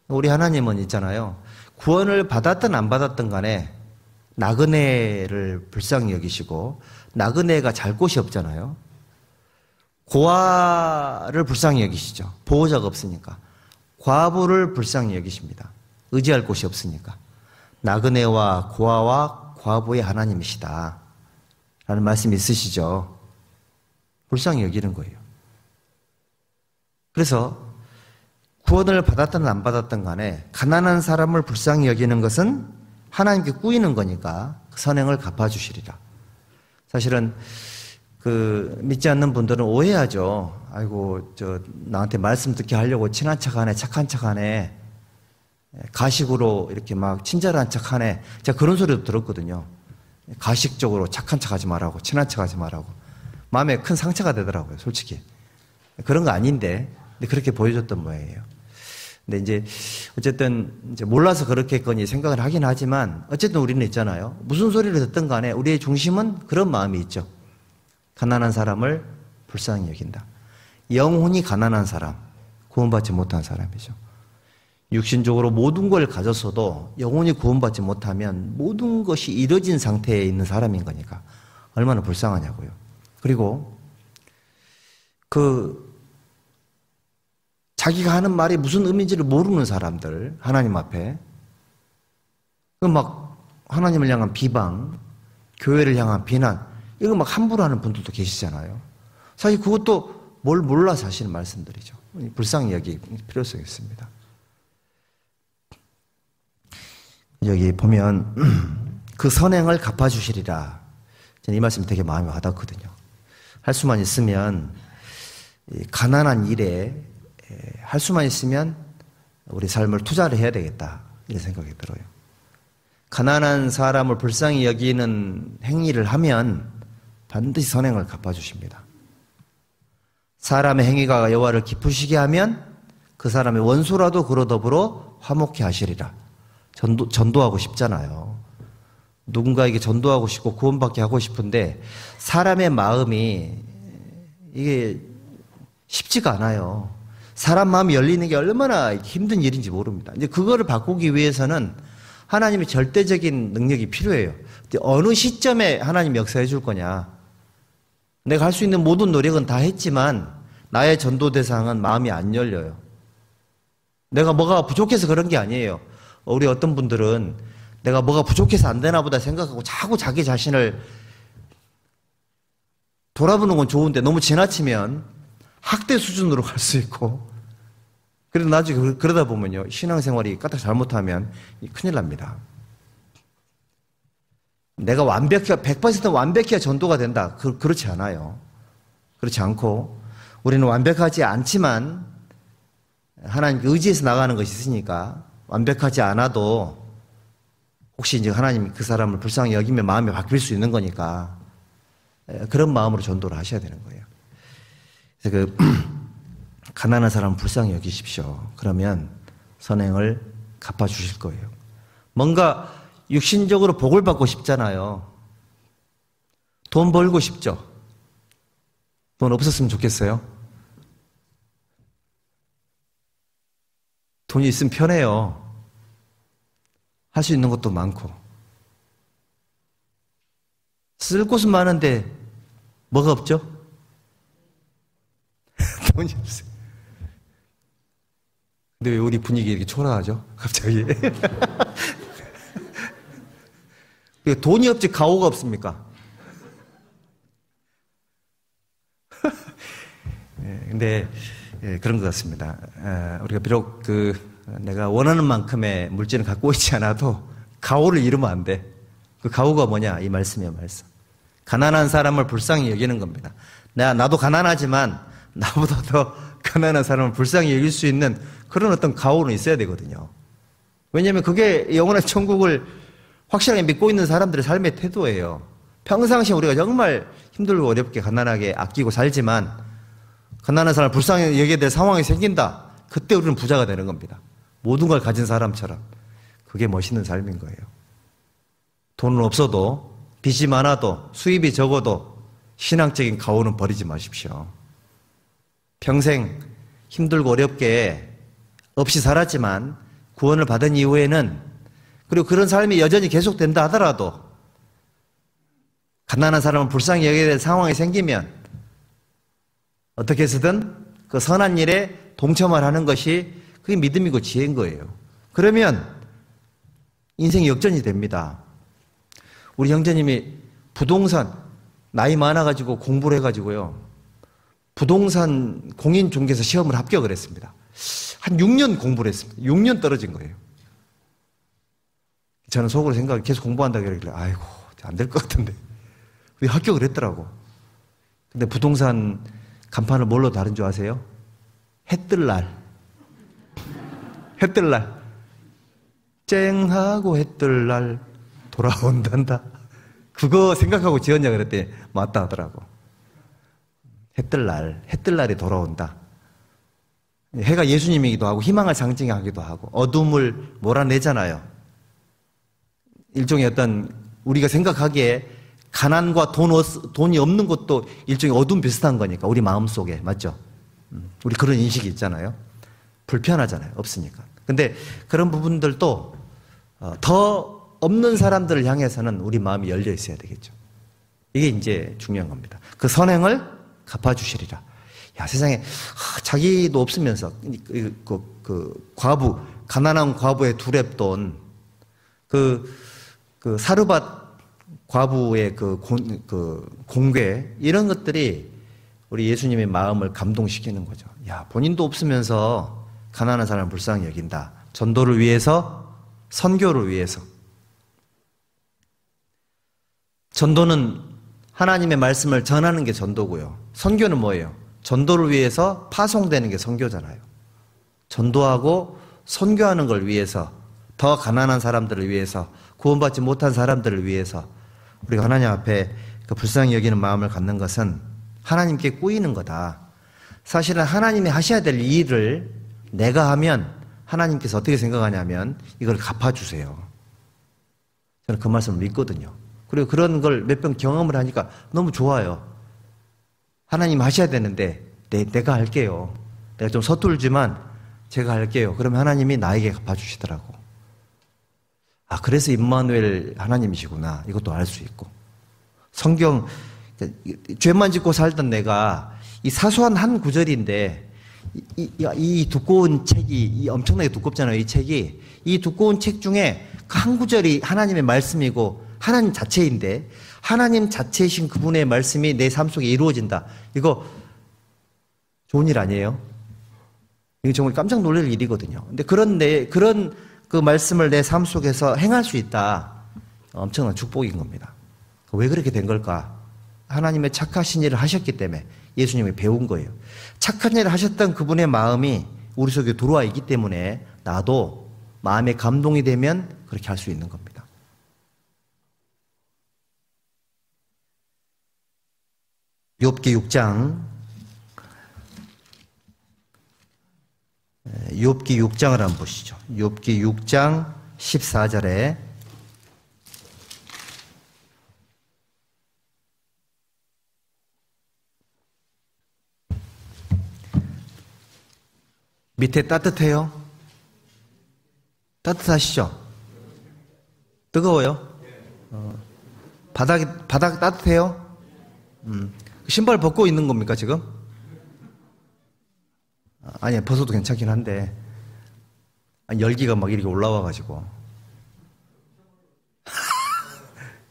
우리 하나님은 있잖아요. 구원을 받았든 안 받았든 간에 나그네를 불쌍히 여기시고, 나그네가 잘 곳이 없잖아요. 고아를 불쌍히 여기시죠. 보호자가 없으니까. 과부를 불쌍히 여기십니다. 의지할 곳이 없으니까. 나그네와 고아와 과부의 하나님이시다 라는 말씀이 있으시죠. 불쌍히 여기는 거예요. 그래서 구원을 받았든 안 받았든 간에 가난한 사람을 불쌍히 여기는 것은 하나님께 꾸이는 거니까 그 선행을 갚아주시리라. 사실은 믿지 않는 분들은 오해하죠. 아이고, 나한테 말씀 듣게 하려고 친한 척 하네, 착한 척 하네, 가식으로 이렇게 막 친절한 척 하네. 제가 그런 소리도 들었거든요. 가식적으로 착한 척 하지 말라고, 친한 척 하지 말라고. 마음에 큰 상처가 되더라고요, 솔직히. 그런 거 아닌데, 근데 그렇게 보여줬던 모양이에요. 근데 이제, 어쨌든, 몰라서 그렇겠거니 생각을 하긴 하지만, 어쨌든 우리는 있잖아요. 무슨 소리를 듣든 간에 우리의 중심은 그런 마음이 있죠. 가난한 사람을 불쌍히 여긴다. 영혼이 가난한 사람, 구원받지 못한 사람이죠. 육신적으로 모든 걸 가졌어도 영혼이 구원받지 못하면 모든 것이 이뤄진 상태에 있는 사람인 거니까 얼마나 불쌍하냐고요. 그리고 자기가 하는 말이 무슨 의미인지를 모르는 사람들, 하나님 앞에. 막 하나님을 향한 비방, 교회를 향한 비난, 이거 막 함부로 하는 분들도 계시잖아요. 사실 그것도 뭘 몰라서 하시는 말씀들이죠. 불쌍히 여길 필요성이 있습니다. 여기 보면 그 선행을 갚아주시리라. 저는 이 말씀이 되게 마음에 와닿거든요. 할 수만 있으면 가난한 일에 할 수만 있으면 우리 삶을 투자를 해야 되겠다 이런 생각이 들어요. 가난한 사람을 불쌍히 여기는 행위를 하면 반드시 선행을 갚아주십니다. 사람의 행위가 여호와를 기쁘시게 하면 그 사람의 원수라도 그로 더불어 화목케 하시리라. 전도하고 싶잖아요. 누군가에게 전도하고 싶고 구원받게 하고 싶은데 사람의 마음이 이게 쉽지가 않아요. 사람 마음이 열리는 게 얼마나 힘든 일인지 모릅니다. 이제 그거를 바꾸기 위해서는 하나님의 절대적인 능력이 필요해요. 어느 시점에 하나님이 역사해 줄 거냐. 내가 할 수 있는 모든 노력은 다 했지만 나의 전도 대상은 마음이 안 열려요. 내가 뭐가 부족해서 그런 게 아니에요. 우리 어떤 분들은 내가 뭐가 부족해서 안 되나 보다 생각하고 자꾸 자기 자신을 돌아보는 건 좋은데 너무 지나치면 학대 수준으로 갈 수 있고, 그래도 나중에 그러다 보면요, 신앙생활이 까딱 잘못하면 큰일 납니다. 내가 100% 완벽해야 전도가 된다. 그렇지 않아요. 그렇지 않고, 우리는 완벽하지 않지만 하나님 의지에서 나가는 것이 있으니까 완벽하지 않아도 혹시 이제 하나님이 그 사람을 불쌍히 여기면 마음이 바뀔 수 있는 거니까 그런 마음으로 전도를 하셔야 되는 거예요. 그래서 가난한 사람을 불쌍히 여기십시오. 그러면 선행을 갚아주실 거예요. 뭔가 육신적으로 복을 받고 싶잖아요. 돈 벌고 싶죠. 돈 없었으면 좋겠어요. 돈이 있으면 편해요. 할 수 있는 것도 많고. 쓸 곳은 많은데 뭐가 없죠? 돈이 없어요. 근데 왜 우리 분위기 이렇게 초라하죠? 갑자기. 돈이 없지 가오가 없습니까? 근데 그런 것 같습니다. 우리가 비록 내가 원하는 만큼의 물질을 갖고 있지 않아도 가오를 잃으면 안 돼. 그 가오가 뭐냐? 이 말씀이에요, 말씀. 가난한 사람을 불쌍히 여기는 겁니다. 나도 가난하지만 나보다 더 가난한 사람을 불쌍히 여길 수 있는 그런 어떤 가오는 있어야 되거든요. 왜냐하면 그게 영원한 천국을 확실하게 믿고 있는 사람들의 삶의 태도예요. 평상시에 우리가 정말 힘들고 어렵게 가난하게 아끼고 살지만 가난한 사람을 불쌍히 여기게 될 상황이 생긴다. 그때 우리는 부자가 되는 겁니다. 모든 걸 가진 사람처럼. 그게 멋있는 삶인 거예요. 돈은 없어도, 빚이 많아도, 수입이 적어도 신앙적인 가오는 버리지 마십시오. 평생 힘들고 어렵게 없이 살았지만 구원을 받은 이후에는, 그리고 그런 삶이 여전히 계속된다 하더라도 가난한 사람을 불쌍히 여기게 될 상황이 생기면 어떻게 해서든 그 선한 일에 동참을 하는 것이 그게 믿음이고 지혜인 거예요. 그러면 인생이 역전이 됩니다. 우리 형제님이 부동산 나이 많아가지고 공부를 해가지고요, 부동산 공인중개사 시험을 합격을 했습니다. 한 6년 공부를 했습니다. 6년 떨어진 거예요. 저는 속으로 계속 공부한다고 그러길래 아이고 안 될 것 같은데 왜 합격을 했더라고. 근데 부동산 간판을 뭘로 다른 줄 아세요? 해뜰 날. 해뜰 날. 쨍하고 해뜰 날 돌아온단다. 그거 생각하고 지었냐 그랬더니 맞다 하더라고. 해뜰 날, 해뜰 날이 돌아온다. 해가 예수님이기도 하고 희망을 상징하기도 하고 어둠을 몰아내잖아요. 일종의 어떤 우리가 생각하기에 가난과 돈이 없는 것도 일종의 어둠 비슷한 거니까 우리 마음속에. 맞죠? 우리 그런 인식이 있잖아요. 불편하잖아요. 없으니까. 근데 그런 부분들도 더 없는 사람들을 향해서는 우리 마음이 열려 있어야 되겠죠. 이게 이제 중요한 겁니다. 그 선행을 갚아주시리라. 야, 세상에 자기도 없으면서 과부, 가난한 과부의 두렙돈, 사르밧 과부의 공괴, 이런 것들이 우리 예수님의 마음을 감동시키는 거죠. 야, 본인도 없으면서 가난한 사람을 불쌍히 여긴다. 전도를 위해서, 선교를 위해서. 전도는 하나님의 말씀을 전하는 게 전도고요. 선교는 뭐예요? 전도를 위해서 파송되는 게 선교잖아요. 전도하고 선교하는 걸 위해서, 더 가난한 사람들을 위해서, 구원받지 못한 사람들을 위해서 우리가 하나님 앞에 그 불쌍히 여기는 마음을 갖는 것은 하나님께 꾸이는 거다. 사실은 하나님이 하셔야 될 일을 내가 하면 하나님께서 어떻게 생각하냐면 이걸 갚아주세요. 저는 그 말씀을 믿거든요. 그리고 그런 걸 몇 번 경험을 하니까 너무 좋아요. 하나님 하셔야 되는데 내가 할게요. 내가 좀 서툴지만 제가 할게요. 그러면 하나님이 나에게 갚아주시더라고. 아, 그래서 임마누엘 하나님이시구나. 이것도 알 수 있고. 성경, 죄만 짓고 살던 내가 이 사소한 한 구절인데 이 두꺼운 책이, 이 엄청나게 두껍잖아요. 이 책이. 이 두꺼운 책 중에 그 한 구절이 하나님의 말씀이고 하나님 자체인데 하나님 자체이신 그분의 말씀이 내 삶 속에 이루어진다. 이거 좋은 일 아니에요? 이거 정말 깜짝 놀랄 일이거든요. 근데 그런 그 말씀을 내 삶 속에서 행할 수 있다. 엄청난 축복인 겁니다. 왜 그렇게 된 걸까? 하나님의 착하신 일을 하셨기 때문에 예수님이 배운 거예요. 착한 일을 하셨던 그분의 마음이 우리 속에 들어와 있기 때문에 나도 마음에 감동이 되면 그렇게 할 수 있는 겁니다. 욥기 6장을 한번 보시죠. 욥기 6장 14절에 밑에 따뜻해요? 따뜻하시죠? 뜨거워요? 바닥 따뜻해요? 신발 벗고 있는 겁니까, 지금? 아니, 벗어도 괜찮긴 한데, 열기가 막 이렇게 올라와가지고.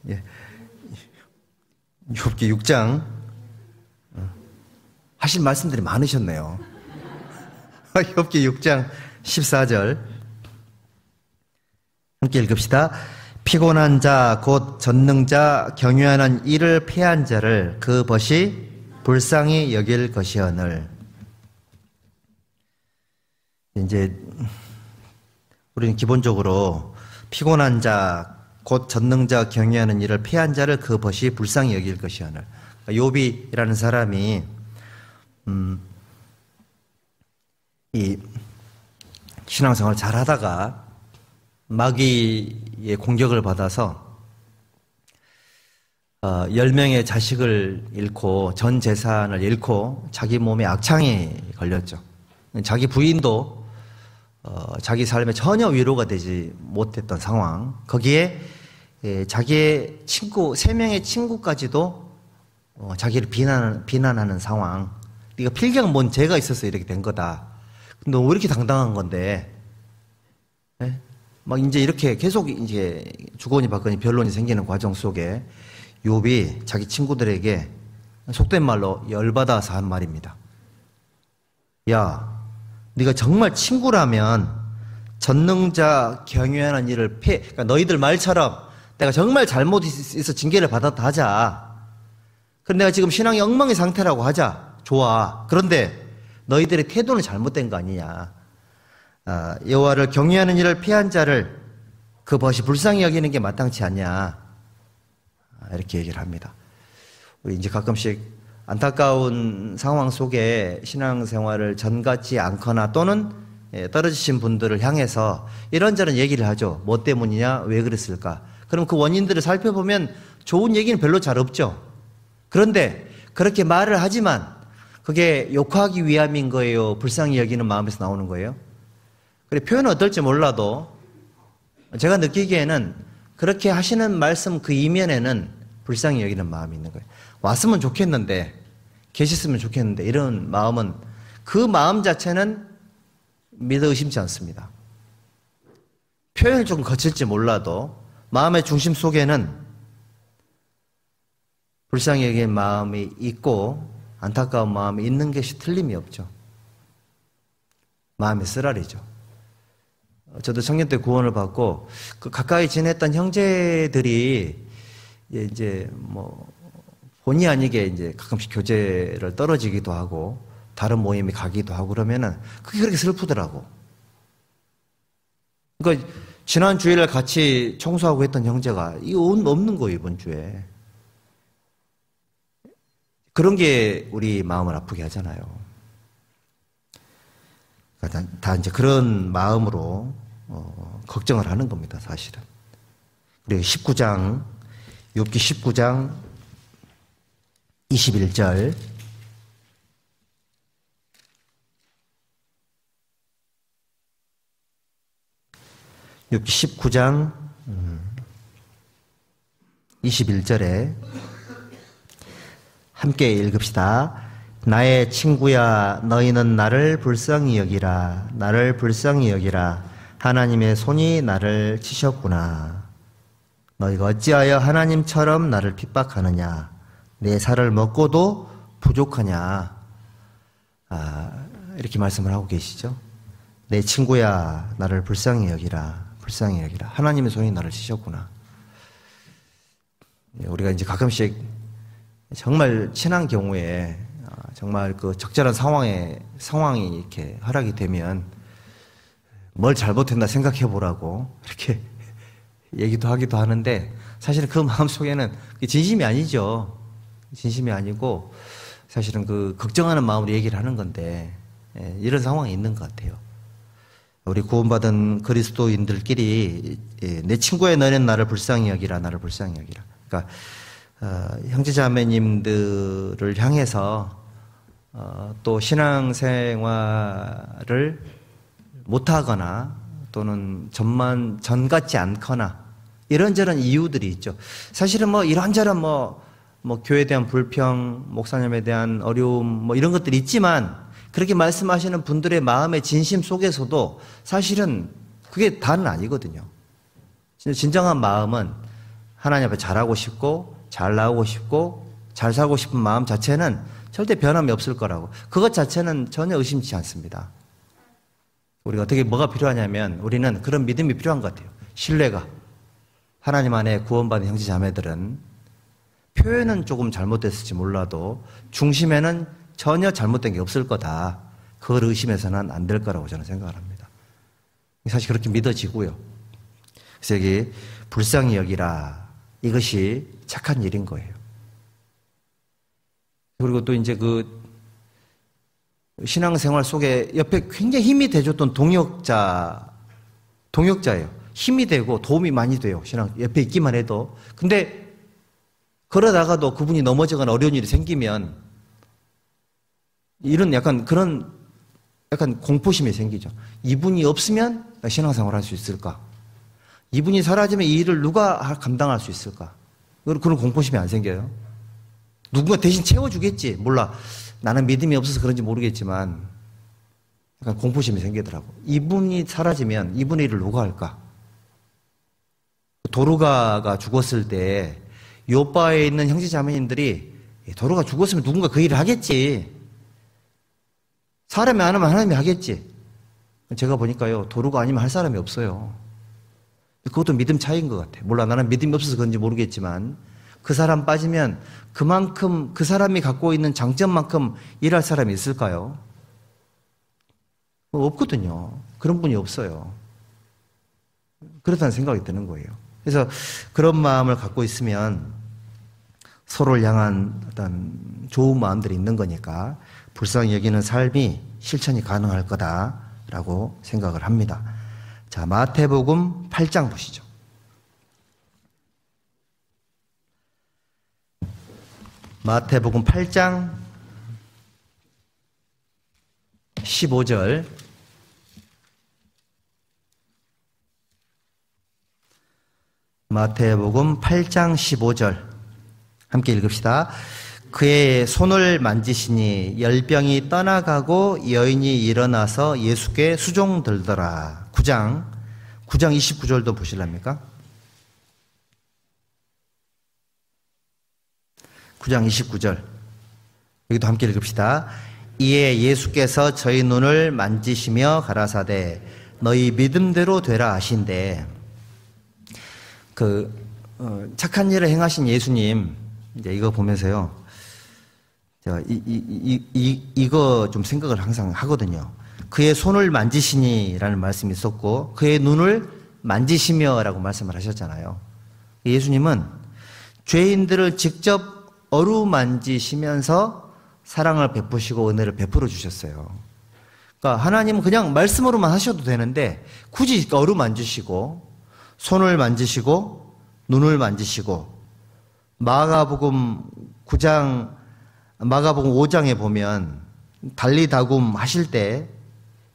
예. 욥기 6장, 하실 말씀들이 많으셨네요. 욥기 6장 14절. 함께 읽읍시다. 피곤한 자, 곧 전능자, 경유하는 이를 패한 자를 그 벗이 불쌍히 여길 것이오늘. 이제 우리는 기본적으로 피곤한 자, 곧 전능자, 경유하는 이를 패한 자를 그 벗이 불쌍히 여길 것이오늘. 욥이라는 사람이 이 신앙생활을 잘 하다가 마귀의 공격을 받아서 10명의 자식을 잃고 전 재산을 잃고 자기 몸에 악창이 걸렸죠. 자기 부인도 자기 삶에 전혀 위로가 되지 못했던 상황. 거기에 자기의 친구, 3명의 친구까지도 자기를 비난하는 상황. 네가 필경 뭔 죄가 있어서 이렇게 된 거다. 너 왜 이렇게 당당한 건데? 네? 막 이제 이렇게 계속 이제 주거니 받거니 변론이 생기는 과정 속에 욥이 자기 친구들에게 속된 말로 열받아서 한 말입니다. 야, 네가 정말 친구라면 전능자 경유하는 일을 그러니까 너희들 말처럼 내가 정말 잘못해서 징계를 받았다 하자. 그런데 내가 지금 신앙이 엉망의 상태라고 하자. 좋아. 그런데 너희들의 태도는 잘못된 거 아니냐. 여호와를 경외하는 일을 피한 자를 그 벗이 불쌍히 여기는 게 마땅치 않냐. 이렇게 얘기를 합니다. 우리 이제 가끔씩 안타까운 상황 속에 신앙생활을 전같지 않거나 또는 떨어지신 분들을 향해서 이런저런 얘기를 하죠. 뭐 때문이냐? 왜 그랬을까? 그럼 그 원인들을 살펴보면 좋은 얘기는 별로 잘 없죠. 그런데 그렇게 말을 하지만 그게 욕하기 위함인 거예요? 불쌍히 여기는 마음에서 나오는 거예요? 그래, 표현은 어떨지 몰라도 제가 느끼기에는 그렇게 하시는 말씀 그 이면에는 불쌍히 여기는 마음이 있는 거예요. 왔으면 좋겠는데 계셨으면 좋겠는데 이런 마음은 그 마음 자체는 믿어 의심치 않습니다. 표현이 조금 거칠지 몰라도 마음의 중심 속에는 불쌍히 여긴 마음이 있고 안타까운 마음이 있는 것이 틀림이 없죠. 마음의 쓰라리죠. 저도 청년 때 구원을 받고 그 가까이 지냈던 형제들이 이제 뭐 본의 아니게 이제 가끔씩 교제를 떨어지기도 하고 다른 모임에 가기도 하고 그러면은 그게 그렇게 슬프더라고. 그러니까 지난 주일에 같이 청소하고 했던 형제가 이거 없는 거예요, 이번 주에. 그런 게 우리 마음을 아프게 하잖아요. 그러니까 다 이제 그런 마음으로 걱정을 하는 겁니다, 사실은. 그리고 19장, 욥기 19장 21절. 욥기 19장 21절에 함께 읽읍시다. 나의 친구야, 너희는 나를 불쌍히 여기라. 나를 불쌍히 여기라. 하나님의 손이 나를 치셨구나. 너희가 어찌하여 하나님처럼 나를 핍박하느냐. 내 살을 먹고도 부족하냐. 이렇게 말씀을 하고 계시죠. 내 친구야, 나를 불쌍히 여기라. 불쌍히 여기라. 하나님의 손이 나를 치셨구나. 우리가 이제 가끔씩 정말 친한 경우에 정말 그 적절한 상황이 이렇게 허락이 되면 뭘 잘못했나 생각해 보라고 이렇게 얘기도 하기도 하는데 사실은 그 마음 속에는 진심이 아니죠. 진심이 아니고 사실은 그 걱정하는 마음으로 얘기를 하는 건데 이런 상황이 있는 것 같아요. 우리 구원받은 그리스도인들끼리 내 친구의 너는 나를 불쌍히 여기라. 나를 불쌍히 여기라. 그러니까 형제자매님들을 향해서 또 신앙생활을 못하거나 또는 전 같지 않거나 이런저런 이유들이 있죠. 사실은 뭐 이런저런 뭐 교회에 대한 불평, 목사님에 대한 어려움 뭐 이런 것들이 있지만 그렇게 말씀하시는 분들의 마음의 진심 속에서도 사실은 그게 다는 아니거든요. 진정한 마음은 하나님 앞에 잘하고 싶고 잘 나오고 싶고 잘 살고 싶은 마음 자체는 절대 변함이 없을 거라고. 그것 자체는 전혀 의심치 않습니다. 우리가 어떻게 뭐가 필요하냐면 우리는 그런 믿음이 필요한 것 같아요. 신뢰가. 하나님 안에 구원받은 형제 자매들은 표현은 조금 잘못됐을지 몰라도 중심에는 전혀 잘못된 게 없을 거다. 그걸 의심해서는 안 될 거라고 저는 생각을 합니다. 사실 그렇게 믿어지고요. 그래서 여기 불쌍히 여기라. 이것이 착한 일인 거예요. 그리고 또 이제 그 신앙생활 속에 옆에 굉장히 힘이 돼줬던 동역자예요. 힘이 되고 도움이 많이 돼요. 신앙 옆에 있기만 해도. 근데 그러다가도 그분이 넘어지거나 어려운 일이 생기면 이런 약간 공포심이 생기죠. 이분이 없으면 나 신앙생활 할 수 있을까? 이분이 사라지면 이 일을 누가 감당할 수 있을까? 그런 공포심이 안 생겨요. 누군가 대신 채워주겠지. 몰라. 나는 믿음이 없어서 그런지 모르겠지만 약간 공포심이 생기더라고. 이분이 사라지면 이분의 일을 누가 할까? 도르가가 죽었을 때 요바에 있는 형제 자매님들이 도르가 죽었으면 누군가 그 일을 하겠지. 사람이 안 하면 하나님이 하겠지. 제가 보니까요, 도르가 아니면 할 사람이 없어요. 그것도 믿음 차이인 것 같아요. 몰라, 나는 믿음이 없어서 그런지 모르겠지만 그 사람 빠지면 그만큼 그 사람이 갖고 있는 장점만큼 일할 사람이 있을까요? 없거든요. 그런 분이 없어요. 그렇다는 생각이 드는 거예요. 그래서 그런 마음을 갖고 있으면 서로를 향한 어떤 좋은 마음들이 있는 거니까 불쌍히 여기는 삶이 실천이 가능할 거다라고 생각을 합니다. 자, 마태복음 8장 보시죠. 마태복음 8장 15절. 마태복음 8장 15절 함께 읽읍시다. 그의 손을 만지시니 열병이 떠나가고 여인이 일어나서 예수께 수종들더라. 9장 29절도 보실랍니까? 9장 29절. 여기도 함께 읽읍시다. 이에 예수께서 저희 눈을 만지시며 가라사대 너희 믿음대로 되라 하신대. 착한 일을 행하신 예수님, 이제 이거 보면서요, 제가 이거 좀 생각을 항상 하거든요. 그의 손을 만지시니라는 말씀이 있었고, 그의 눈을 만지시며라고 말씀을 하셨잖아요. 예수님은 죄인들을 직접 어루만지시면서 사랑을 베푸시고 은혜를 베풀어 주셨어요. 그러니까 하나님은 그냥 말씀으로만 하셔도 되는데 굳이 어루만지시고 손을 만지시고 눈을 만지시고 마가복음 5장에 보면 달리다굼 하실 때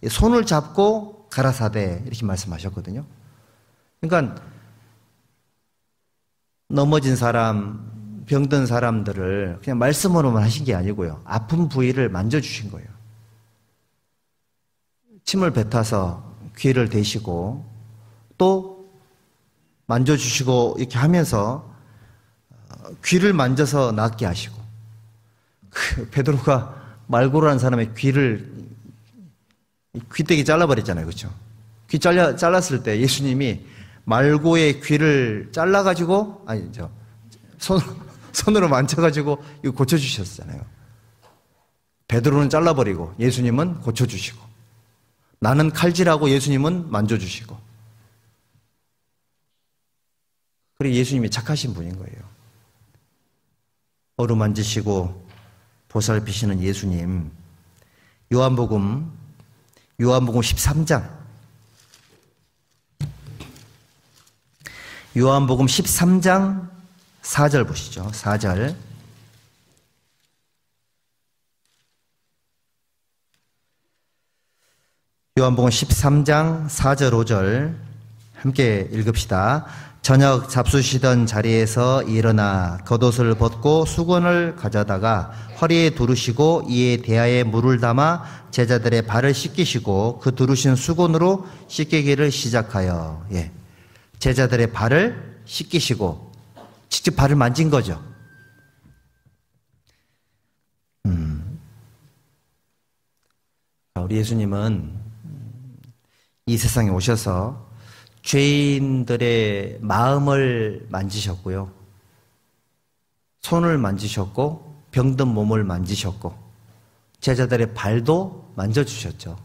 손을 잡고 가라사대 이렇게 말씀하셨거든요. 그러니까 넘어진 사람, 병든 사람들을 그냥 말씀으로만 하신 게 아니고요. 아픈 부위를 만져주신 거예요. 침을 뱉어서 귀를 대시고 또 만져주시고 이렇게 하면서 귀를 만져서 낫게 하시고, 베드로가 말고라는 사람의 귀때기 잘라버렸잖아요. 그렇죠? 귀 잘랐을 때 예수님이 말고의 귀를 잘라가지고 손으로 만져가지고 이거 고쳐주셨잖아요. 베드로는 잘라버리고 예수님은 고쳐주시고, 나는 칼질하고 예수님은 만져주시고. 그리고 예수님이 착하신 분인 거예요. 어루만지시고 보살피시는 예수님. 요한복음 13장. 요한복음 13장 4절 보시죠. 4절. 요한복음 13장 4절 5절 함께 읽읍시다. 저녁 잡수시던 자리에서 일어나 겉옷을 벗고 수건을 가져다가 허리에 두르시고 이에 대야에 물을 담아 제자들의 발을 씻기시고 그 두르신 수건으로 씻기기를 시작하여, 제자들의 발을 씻기시고 직접 발을 만진 거죠. 우리 예수님은 이 세상에 오셔서 죄인들의 마음을 만지셨고요. 손을 만지셨고 병든 몸을 만지셨고 제자들의 발도 만져주셨죠.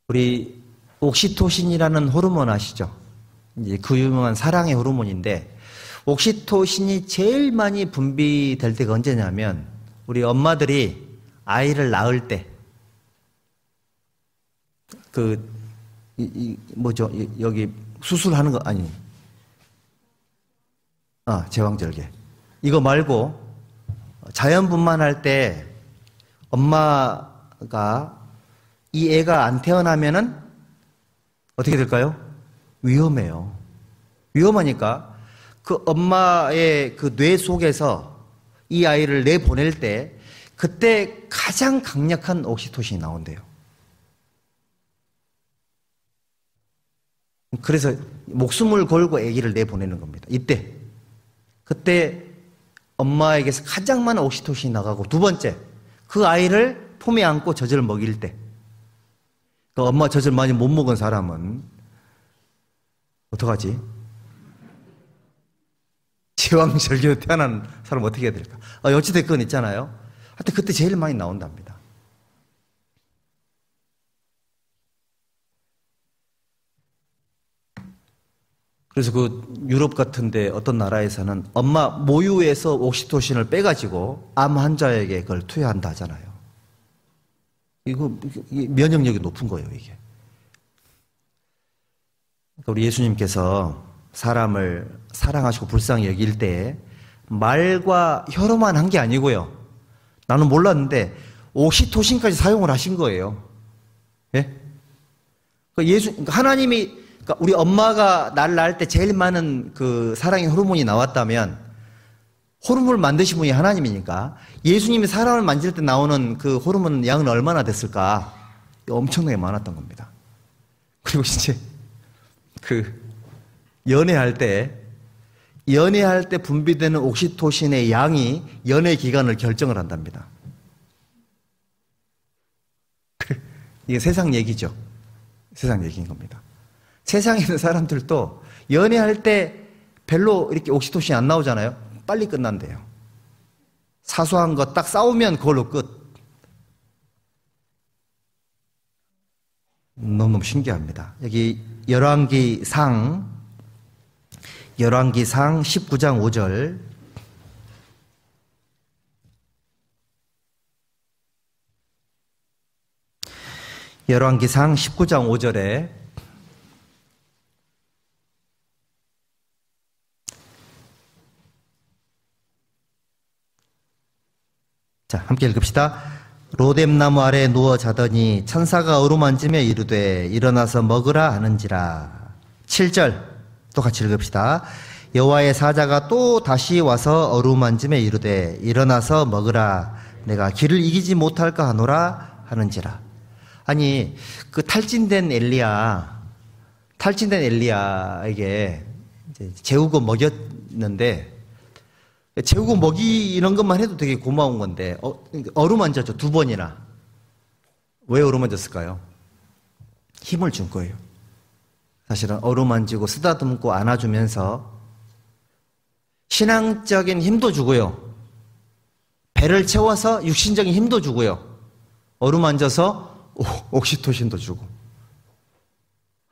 우리 옥시토신이라는 호르몬 아시죠? 이제 그 유명한 사랑의 호르몬인데, 옥시토신이 제일 많이 분비될 때가 언제냐면 우리 엄마들이 아이를 낳을 때, 여기 수술하는 거 제왕절개. 이거 말고 자연분만할 때 엄마가 이 애가 안 태어나면은 어떻게 될까요? 위험해요. 위험하니까 그 엄마의 그 뇌 속에서 이 아이를 내보낼 때 그때 가장 강력한 옥시토신이 나온대요. 그래서 목숨을 걸고 아기를 내보내는 겁니다. 그때 엄마에게서 가장 많은 옥시토신이 나가고, 두 번째, 그 아이를 품에 안고 젖을 먹일 때, 그 엄마 젖을 많이 못 먹은 사람은 어떡하지? 제왕절개로 태어난 사람 어떻게 해야 될까? 어찌됐건 있잖아요. 하여튼 그때 제일 많이 나온답니다. 그래서 유럽 같은데 어떤 나라에서는 엄마 모유에서 옥시토신을 빼가지고 암 환자에게 그걸 투여한다 하잖아요. 이거 면역력이 높은 거예요, 이게. 우리 예수님께서 사람을 사랑하시고 불쌍히 여길 때 말과 혀로만 한 게 아니고요. 나는 몰랐는데 옥시토신까지 사용을 하신 거예요. 예? 하나님이, 우리 엄마가 나를 낳을 때 제일 많은 그 사랑의 호르몬이 나왔다면 호르몬을 만드신 분이 하나님이니까 예수님이 사람을 만질 때 나오는 그 호르몬 양은 얼마나 됐을까? 엄청나게 많았던 겁니다. 그리고 이제 연애할 때 분비되는 옥시토신의 양이 연애 기간을 결정을 한답니다. 이게 세상 얘기죠. 세상 얘기인 겁니다. 세상에 있는 사람들도 연애할 때 별로 이렇게 옥시토신이 안 나오잖아요. 빨리 끝난대요. 사소한 거 딱 싸우면 그걸로 끝. 너무너무 신기합니다. 여기 열왕기상 19장 5절. 열왕기상 19장 5절에 자, 함께 읽읍시다. 로뎀나무 아래 누워 자더니 천사가 어루만지며 이르되 일어나서 먹으라 하는지라. 7절 또 같이 읽읍시다. 여호와의 사자가 또 다시 와서 어루만지며 이르되 일어나서 먹으라. 내가 길을 이기지 못할까 하노라 하는지라. 아니 그 탈진된 엘리야에게 이제 재우고 먹였는데, 재우고 먹이는 것만 해도 되게 고마운 건데 어루만졌죠. 2번이나. 왜 어루만졌을까요? 힘을 준 거예요. 사실은 어루만지고 쓰다듬고 안아주면서 신앙적인 힘도 주고요, 배를 채워서 육신적인 힘도 주고요, 어루만져서 옥시토신도 주고.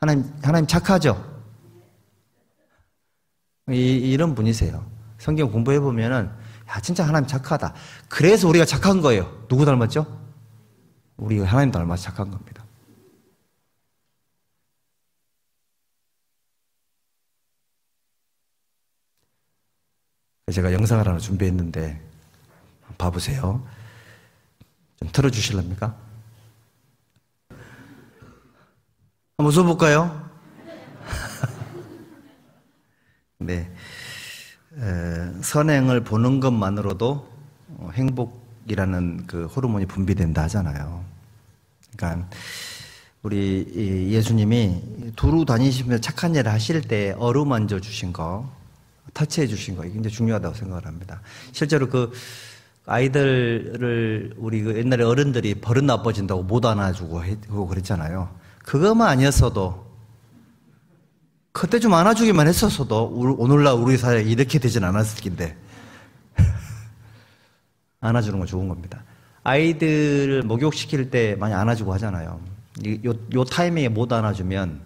하나님 착하죠? 이런 분이세요. 성경 공부해보면은, 야, 진짜 하나님 착하다. 그래서 우리가 착한 거예요. 누구 닮았죠? 우리가 하나님 닮아서 착한 겁니다. 제가 영상을 하나 준비했는데, 봐보세요. 좀 틀어주실랍니까? 한번 써볼까요? 네. 선행을 보는 것만으로도 행복이라는 그 호르몬이 분비된다 하잖아요. 그러니까 우리 예수님이 두루 다니시면서 착한 일을 하실 때 어루만져 주신 거, 터치해 주신 거, 이게 굉장히 중요하다고 생각을 합니다. 실제로 그 아이들을 우리 그 옛날에 어른들이 버릇 나빠진다고 못 안아주고 그랬잖아요. 그것만 아니었어도, 그때 좀 안아주기만 했었어도 오늘날 우리 사회에 이렇게 되진 않았을 텐데 안아주는 건 좋은 겁니다. 아이들을 목욕시킬 때 많이 안아주고 하잖아요. 요 타이밍에 못 안아주면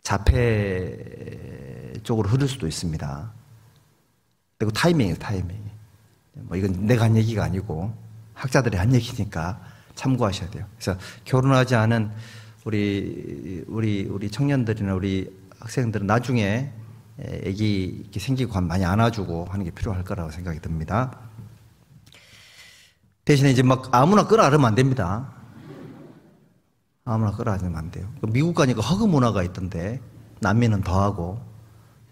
자폐 쪽으로 흐를 수도 있습니다. 그리고 타이밍이에요, 타이밍. 뭐 이건 내가 한 얘기가 아니고 학자들이 한 얘기니까 참고하셔야 돼요. 그래서 결혼하지 않은 우리 청년들이나 우리 학생들은 나중에 애기 이렇게 생기고 하면 많이 안아주고 하는 게 필요할 거라고 생각이 듭니다. 대신에 이제 막 아무나 끌어안으면 안 됩니다. 아무나 끌어안으면 안 돼요. 미국 가니까 허그 문화가 있던데, 남미는 더하고,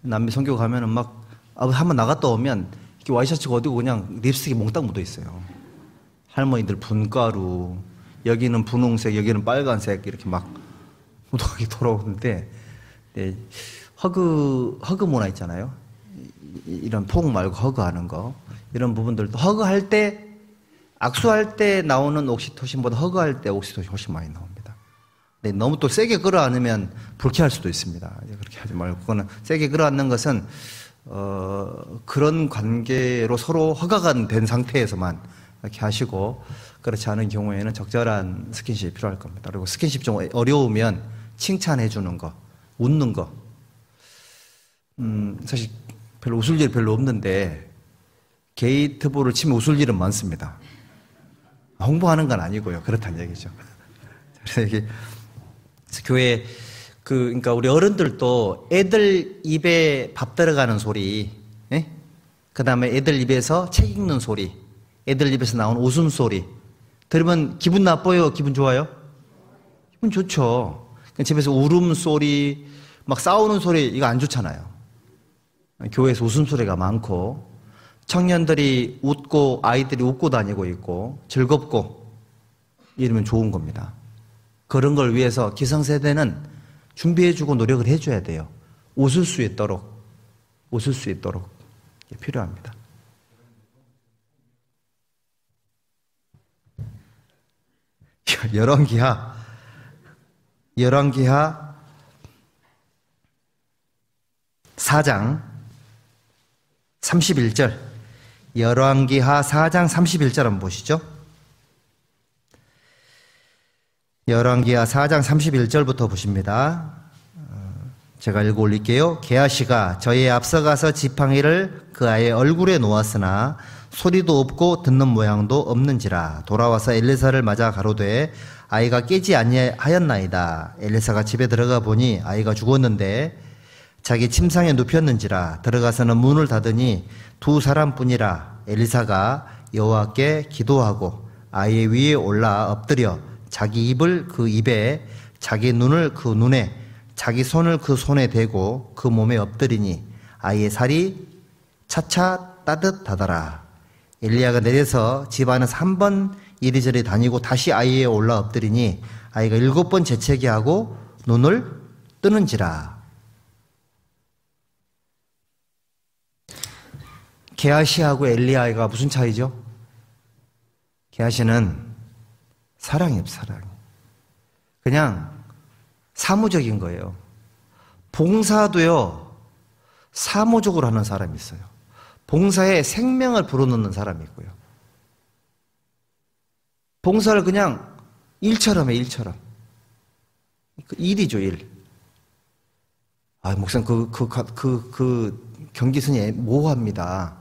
남미 선교 가면은 막 한번 나갔다 오면 이렇게 와이셔츠가 어디고 그냥 립스틱이 몽땅 묻어 있어요. 할머니들 분가루, 여기는 분홍색, 여기는 빨간색, 이렇게 막 묻어가게 돌아오는데, 네, 허그 문화 있잖아요. 이런 폭 말고 허그하는 거, 이런 부분들도 허그할 때, 악수할 때 나오는 옥시토신보다 허그할 때 옥시토신이 훨씬 많이 나옵니다. 근데 너무 또 세게 끌어안으면 불쾌할 수도 있습니다. 그렇게 하지 말고, 그거는 세게 끌어안는 것은 그런 관계로 서로 허가가 된 상태에서만 이렇게 하시고, 그렇지 않은 경우에는 적절한 스킨십이 필요할 겁니다. 그리고 스킨십 좀 어려우면 칭찬해 주는 거, 웃는 거. 사실 별로 웃을 일 별로 없는데 게이트볼을 치면 웃을 일은 많습니다. 홍보하는 건 아니고요. 그렇다는 얘기죠. 그래서 이게 교회 그러니까 우리 어른들도 애들 입에 밥 들어가는 소리, 예? 그다음에 애들 입에서 책 읽는 소리, 애들 입에서 나오는 웃음소리 들으면 기분 나빠요? 기분 좋아요? 기분 좋죠. 집에서 울음소리, 막 싸우는 소리, 이거 안 좋잖아요. 교회에서 웃음소리가 많고, 청년들이 웃고 아이들이 웃고 다니고 있고 즐겁고 이러면 좋은 겁니다. 그런 걸 위해서 기성세대는 준비해주고 노력을 해줘야 돼요. 웃을 수 있도록 필요합니다. 열왕기하 4장 31절 열왕기하 4장 31절 한번 보시죠. 열왕기하 4장 31절부터 보십니다. 제가 읽어 올릴게요. 게하시가 저희에 앞서가서 지팡이를 그 아이의 얼굴에 놓았으나 소리도 없고 듣는 모양도 없는지라 돌아와서 엘리사를 맞아 가로되 아이가 깨지 아니하였나이다. 엘리사가 집에 들어가 보니 아이가 죽었는데 자기 침상에 눕혔는지라 들어가서는 문을 닫으니 두 사람뿐이라. 엘리사가 여호와께 기도하고 아이의 위에 올라 엎드려 자기 입을 그 입에 자기 눈을 그 눈에 자기 손을 그 손에 대고 그 몸에 엎드리니 아이의 살이 차차 따뜻하더라. 엘리야가 내려서 집 안에서 3번 이리저리 다니고 다시 아이에 올라 엎드리니 아이가 7번 재채기 하고 눈을 뜨는지라. 게하시하고 엘리야가 무슨 차이죠? 게하시는 사랑이에요, 사랑. 그냥 사무적인 거예요. 봉사도요, 사무적으로 하는 사람이 있어요. 봉사에 생명을 불어넣는 사람이 있고요. 봉사를 그냥 일처럼 해, 일처럼. 일이죠, 일. 아, 목사님, 경기선이 모호합니다.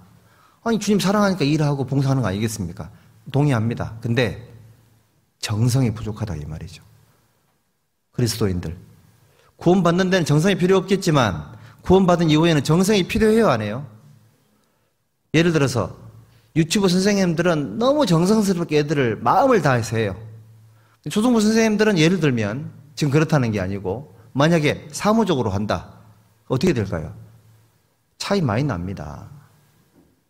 아니, 주님 사랑하니까 일하고 봉사하는 거 아니겠습니까? 동의합니다. 근데 정성이 부족하다, 이 말이죠. 그리스도인들. 구원받는 데는 정성이 필요 없겠지만, 구원받은 이후에는 정성이 필요해요, 안 해요? 예를 들어서, 유치부 선생님들은 너무 정성스럽게 애들을 마음을 다해서 해요. 초등부 선생님들은 예를 들면, 지금 그렇다는 게 아니고, 만약에 사무적으로 한다. 어떻게 될까요? 차이 많이 납니다.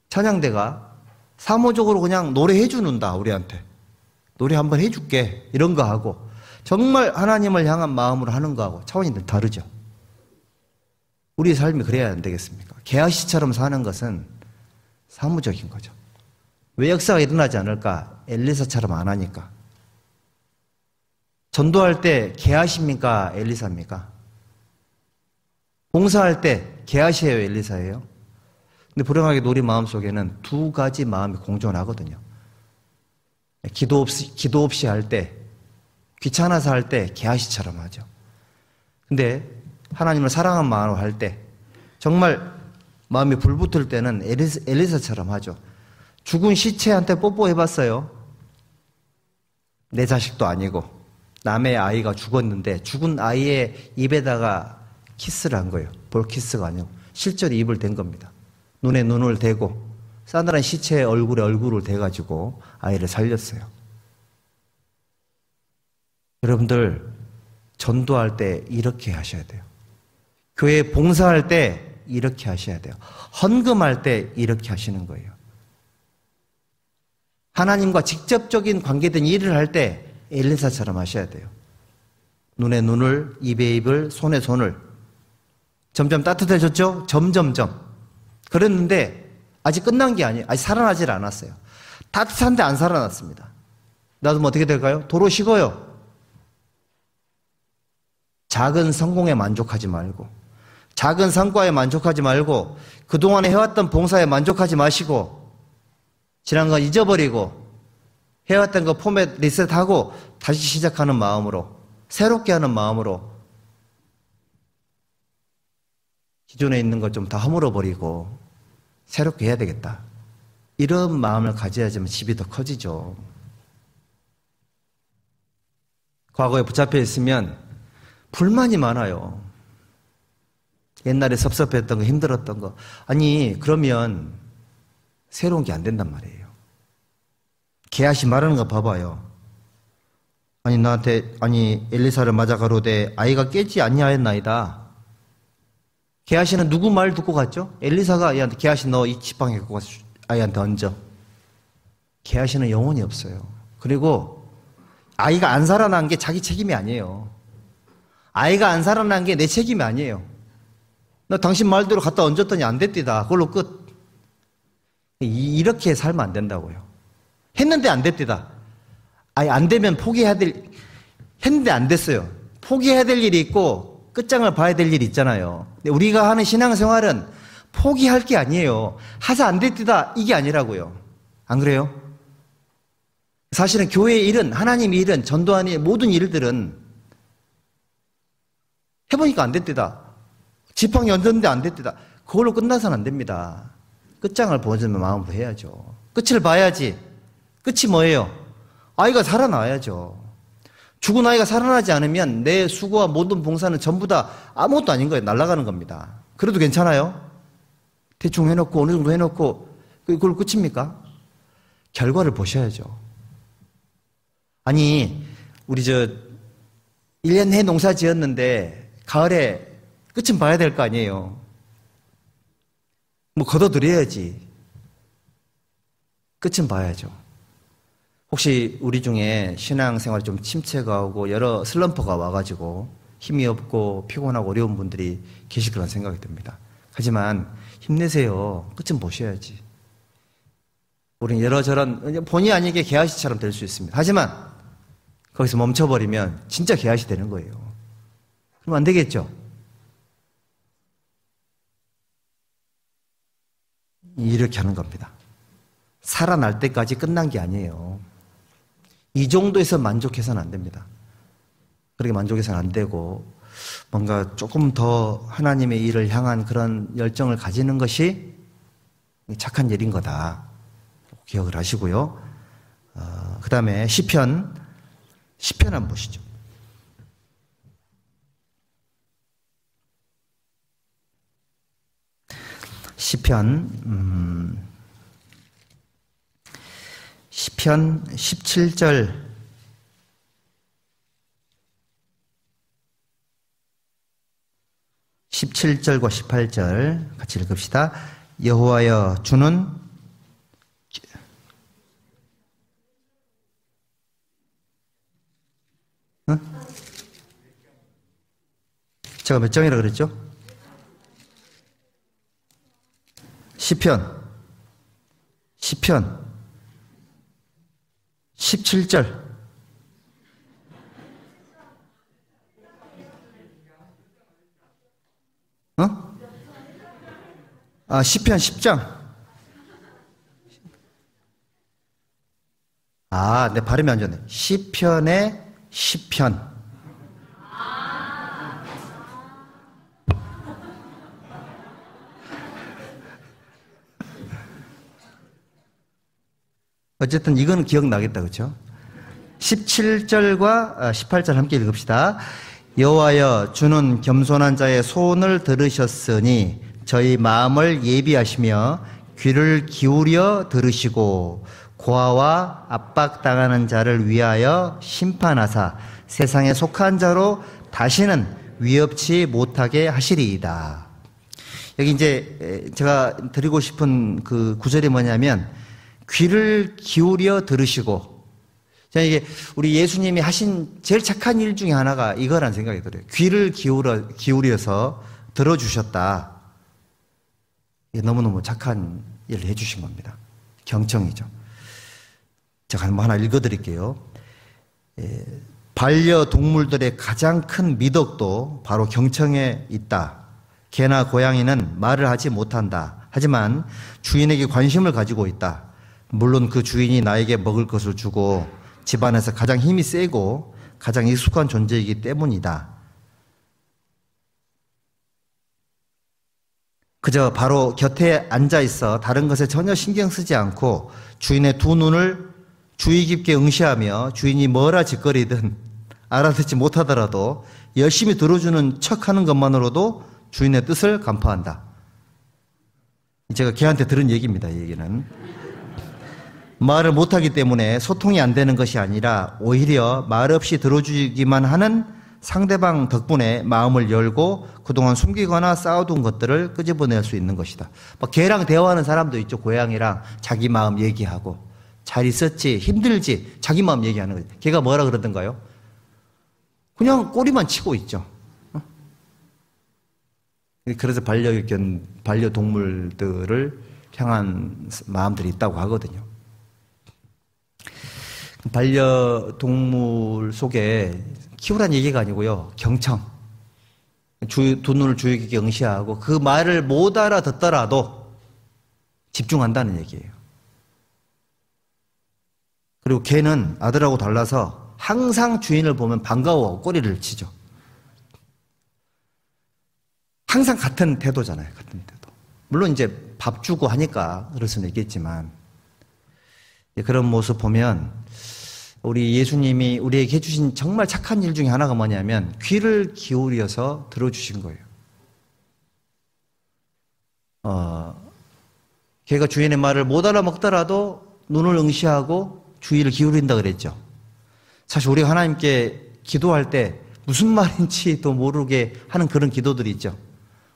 찬양대가 사무적으로 그냥 노래해 주는다, 우리한테. 노래 한번 해줄게. 이런 거 하고, 정말 하나님을 향한 마음으로 하는 거하고 차원이 다르죠. 우리의 삶이 그래야 안 되겠습니까? 게하시처럼 사는 것은 사무적인 거죠. 왜 역사가 일어나지 않을까? 엘리사처럼 안 하니까. 전도할 때 게하시입니까? 엘리사입니까? 봉사할 때 게하시예요? 엘리사예요? 근데 불행하게도 우리 마음속에는 두 가지 마음이 공존하거든요. 기도 없이 할 때, 귀찮아서 할 때 게하시처럼 하죠. 근데 하나님을 사랑한 마음으로 할 때, 정말 마음이 불붙을 때는 엘리사처럼 하죠. 죽은 시체한테 뽀뽀해봤어요? 내 자식도 아니고 남의 아이가 죽었는데 죽은 아이의 입에다가 키스를 한 거예요. 볼 키스가 아니고 실제로 입을 댄 겁니다. 눈에 눈을 대고 싸늘한 시체의 얼굴에 얼굴을 대가지고 아이를 살렸어요. 여러분들 전도할 때 이렇게 하셔야 돼요. 교회 봉사할 때 이렇게 하셔야 돼요. 헌금할 때 이렇게 하시는 거예요. 하나님과 직접적인 관계된 일을 할 때 엘리사처럼 하셔야 돼요. 눈에 눈을, 입에 입을, 손에 손을. 점점 따뜻해졌죠? 점점점. 그랬는데 아직 끝난 게 아니에요. 아직 살아나질 않았어요. 따뜻한데 안 살아났습니다. 놔두면 어떻게 될까요? 도로 식어요. 작은 성공에 만족하지 말고, 작은 성과에 만족하지 말고, 그동안에 해왔던 봉사에 만족하지 마시고, 지난 거 잊어버리고, 해왔던 거 포맷 리셋하고, 다시 시작하는 마음으로, 새롭게 하는 마음으로, 기존에 있는 것 좀 다 허물어버리고, 새롭게 해야 되겠다. 이런 마음을 가져야지만 집이 더 커지죠. 과거에 붙잡혀 있으면 불만이 많아요. 옛날에 섭섭했던 거, 힘들었던 거. 아니, 그러면 새로운 게 안 된단 말이에요. 게하시 말하는 거 봐봐요. 아니, 엘리사를 맞아 가로되 아이가 깨지 아니하였나이다. 게하시는 누구 말 듣고 갔죠? 엘리사가 얘한테 게하시 너 이 지팡이 갖고 가서 아이한테 얹어. 개아시는 영혼이 없어요. 그리고 아이가 안 살아난 게 자기 책임이 아니에요. 아이가 안 살아난 게 내 책임이 아니에요. 나 당신 말대로 갖다 얹었더니 안 됐디다. 그걸로 끝. 이렇게 살면 안 된다고요. 했는데 안 됐디다. 아니, 안 되면 했는데 안 됐어요. 포기해야 될 일이 있고 끝장을 봐야 될 일이 있잖아요. 근데 우리가 하는 신앙생활은 포기할 게 아니에요. 하자 안 됐디다. 이게 아니라고요. 안 그래요? 사실은 교회의 일은, 하나님의 일은, 전도하는 일, 모든 일들은 해보니까 안 됐디다. 지팡이 얹었는데 안 됐디다. 그걸로 끝나서는 안 됩니다. 끝장을 보는 마음으로 해야죠. 끝을 봐야지. 끝이 뭐예요? 아이가 살아나야죠. 죽은 아이가 살아나지 않으면 내 수고와 모든 봉사는 전부 다 아무것도 아닌 거예요. 날아가는 겁니다. 그래도 괜찮아요? 대충 해놓고 어느 정도 해놓고 그걸 끝입니까? 결과를 보셔야죠. 아니, 우리 1년 내 농사 지었는데 가을에 끝은 봐야 될 거 아니에요. 뭐 걷어들여야지. 끝은 봐야죠. 혹시 우리 중에 신앙생활 좀 침체가 오고 여러 슬럼프가 와가지고 힘이 없고 피곤하고 어려운 분들이 계실 거란 생각이 듭니다. 하지만 힘내세요. 끝은 보셔야지. 우리는 여러저런 본의 아니게 개아시처럼 될 수 있습니다. 하지만 거기서 멈춰버리면 진짜 개아시 되는 거예요. 그럼 안 되겠죠? 이렇게 하는 겁니다. 살아날 때까지 끝난 게 아니에요. 이 정도에서 만족해서는 안 됩니다. 그렇게 만족해서는 안 되고 뭔가 조금 더 하나님의 일을 향한 그런 열정을 가지는 것이 착한 일인 거다. 기억을 하시고요. 그 다음에 시편 한번 보시죠. 시편 17절 17절과 18절 같이 읽읍시다. 여호와여 주는 제가 몇 장이라 그랬죠? 시편 17절 시편 10장 내 발음이 안 좋네. 시편의 시편 어쨌든 이건 기억나겠다. 그렇죠? 17절과 18절 함께 읽읍시다. 여호와여 주는 겸손한 자의 소원을 들으셨으니 저희 마음을 예비하시며 귀를 기울여 들으시고 고아와 압박당하는 자를 위하여 심판하사 세상에 속한 자로 다시는 위협치 못하게 하시리이다. 여기 이제 제가 드리고 싶은 그 구절이 뭐냐면 귀를 기울여 들으시고, 저는 이게 우리 예수님이 하신 제일 착한 일 중에 하나가 이거란 생각이 들어요. 귀를 기울여서 들어주셨다. 너무너무 착한 일을 해주신 겁니다. 경청이죠. 제가 하나 읽어드릴게요. 반려동물들의 가장 큰 미덕도 바로 경청에 있다. 개나 고양이는 말을 하지 못한다. 하지만 주인에게 관심을 가지고 있다. 물론 그 주인이 나에게 먹을 것을 주고 집안에서 가장 힘이 세고 가장 익숙한 존재이기 때문이다. 그저 바로 곁에 앉아 있어 다른 것에 전혀 신경 쓰지 않고 주인의 두 눈을 주의 깊게 응시하며 주인이 뭐라 짓거리든 알아듣지 못하더라도 열심히 들어주는 척하는 것만으로도 주인의 뜻을 간파한다. 제가 걔한테 들은 얘기입니다. 이 얘기는. 말을 못하기 때문에 소통이 안 되는 것이 아니라 오히려 말 없이 들어주기만 하는 상대방 덕분에 마음을 열고 그동안 숨기거나 쌓아둔 것들을 끄집어낼 수 있는 것이다. 막 개랑 대화하는 사람도 있죠. 고양이랑 자기 마음 얘기하고. 잘 있었지, 힘들지, 자기 마음 얘기하는 거죠. 걔가 뭐라 그러던가요? 그냥 꼬리만 치고 있죠. 그래서 반려동물들을 향한 마음들이 있다고 하거든요. 반려동물 속에 키우란 얘기가 아니고요. 경청. 두 눈을 주의 깊게 응시하고 그 말을 못 알아듣더라도 집중한다는 얘기예요. 그리고 개는 아들하고 달라서 항상 주인을 보면 반가워하고 꼬리를 치죠. 항상 같은 태도잖아요. 같은 태도. 물론 이제 밥 주고 하니까 그럴 수는 있겠지만 그런 모습 보면 우리 예수님이 우리에게 해주신 정말 착한 일 중에 하나가 뭐냐면 귀를 기울여서 들어주신 거예요. 걔가 주인의 말을 못 알아먹더라도 눈을 응시하고 주의를 기울인다 그랬죠. 사실 우리가 하나님께 기도할 때 무슨 말인지도 모르게 하는 그런 기도들이 있죠.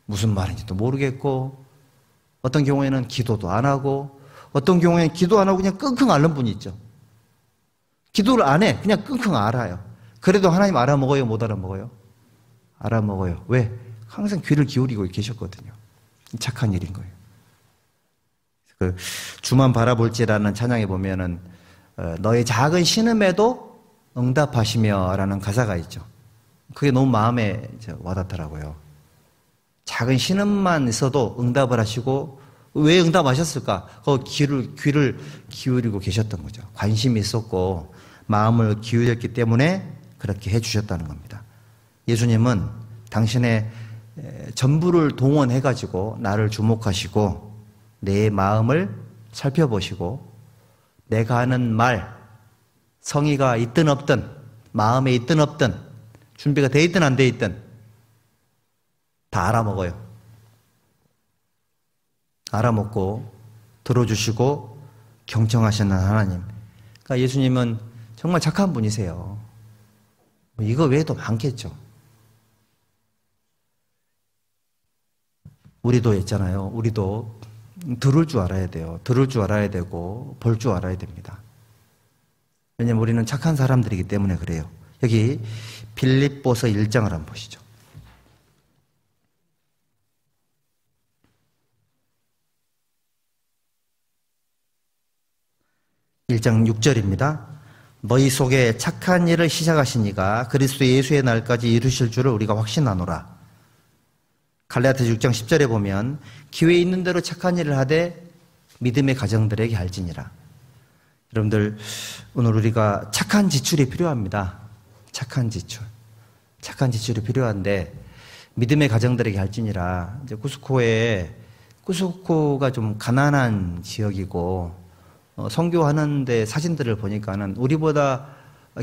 무슨 말인지도 모르겠고 어떤 경우에는 기도도 안 하고 어떤 경우에는 기도 안 하고 그냥 끙끙 앓는 분이 있죠. 기도를 안 해. 그냥 끙끙 앓아요. 그래도 하나님 알아먹어요? 못 알아먹어요? 알아먹어요. 왜? 항상 귀를 기울이고 계셨거든요. 착한 일인 거예요. 그 주만 바라볼지라는 찬양에 보면은 너의 작은 신음에도 응답하시며 라는 가사가 있죠. 그게 너무 마음에 와닿더라고요. 작은 신음만 있어도 응답을 하시고 왜 응답하셨을까? 귀를 기울이고 계셨던 거죠. 관심이 있었고 마음을 기울였기 때문에 그렇게 해주셨다는 겁니다. 예수님은 당신의 전부를 동원해가지고 나를 주목하시고 내 마음을 살펴보시고 내가 하는 말, 성의가 있든 없든 마음에 있든 없든 준비가 돼 있든 안 돼 있든 다 알아먹어요. 알아먹고 들어주시고 경청하시는 하나님. 그러니까 예수님은 정말 착한 분이세요. 이거 외에도 많겠죠. 우리도 있잖아요. 우리도 들을 줄 알아야 돼요. 들을 줄 알아야 되고 볼 줄 알아야 됩니다. 왜냐하면 우리는 착한 사람들이기 때문에 그래요. 여기 빌립보서 1장을 한번 보시죠. 1장 6절입니다. 너희 속에 착한 일을 시작하시니가 그리스도 예수의 날까지 이루실 줄을 우리가 확신하노라. 갈라디아서 6장 10절에 보면 기회 있는 대로 착한 일을 하되 믿음의 가정들에게 할지니라. 여러분들 오늘 우리가 착한 지출이 필요합니다. 착한 지출. 착한 지출이 필요한데 믿음의 가정들에게 할지니라. 이제 쿠스코가 좀 가난한 지역이고 선교하는데 사진들을 보니까는 우리보다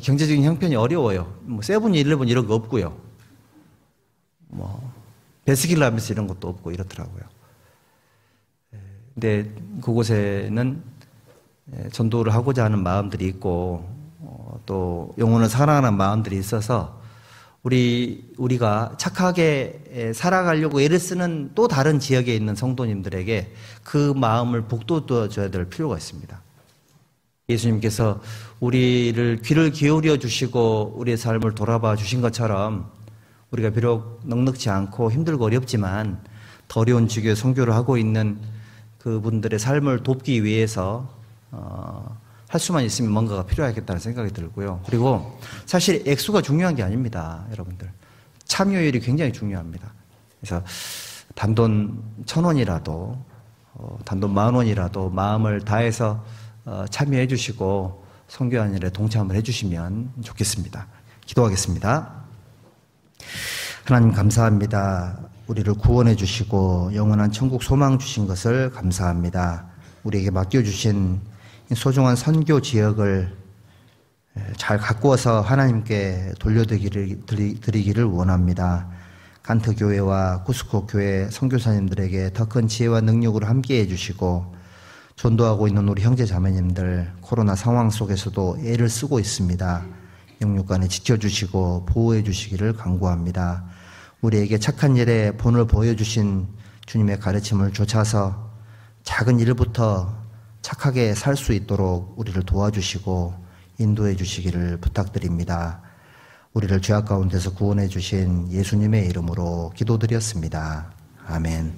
경제적인 형편이 어려워요. 뭐 세븐일레븐 이런 거 없고요. 뭐 베스킨라빈스 이런 것도 없고 이렇더라고요. 근데 그곳에는 전도를 하고자 하는 마음들이 있고 또 영혼을 사랑하는 마음들이 있어서 우리가 착하게 살아가려고 애를 쓰는 또 다른 지역에 있는 성도님들에게 그 마음을 북돋워 줘야 될 필요가 있습니다. 예수님께서 우리를 귀를 기울여 주시고 우리의 삶을 돌아봐 주신 것처럼 우리가 비록 넉넉지 않고 힘들고 어렵지만 더 어려운 지교에 선교를 하고 있는 그분들의 삶을 돕기 위해서 할 수만 있으면 뭔가가 필요하겠다는 생각이 들고요. 그리고 사실 액수가 중요한 게 아닙니다. 여러분들. 참여율이 굉장히 중요합니다. 그래서 단돈 1,000원이라도 단돈 10,000원이라도 마음을 다해서 참여해 주시고 선교하는 일에 동참을 해 주시면 좋겠습니다. 기도하겠습니다. 하나님 감사합니다. 우리를 구원해 주시고 영원한 천국 소망 주신 것을 감사합니다. 우리에게 맡겨주신 소중한 선교 지역을 잘 가꾸어서 하나님께 돌려드리기를 원합니다. 간트교회와 구스코교회 선교사님들에게 더 큰 지혜와 능력으로 함께해 주시고 전도하고 있는 우리 형제 자매님들 코로나 상황 속에서도 애를 쓰고 있습니다. 영육간에 지켜주시고 보호해 주시기를 간구합니다. 우리에게 착한 일에 본을 보여주신 주님의 가르침을 좇아서 작은 일부터 착하게 살 수 있도록 우리를 도와주시고 인도해 주시기를 부탁드립니다. 우리를 죄악 가운데서 구원해 주신 예수님의 이름으로 기도드렸습니다. 아멘.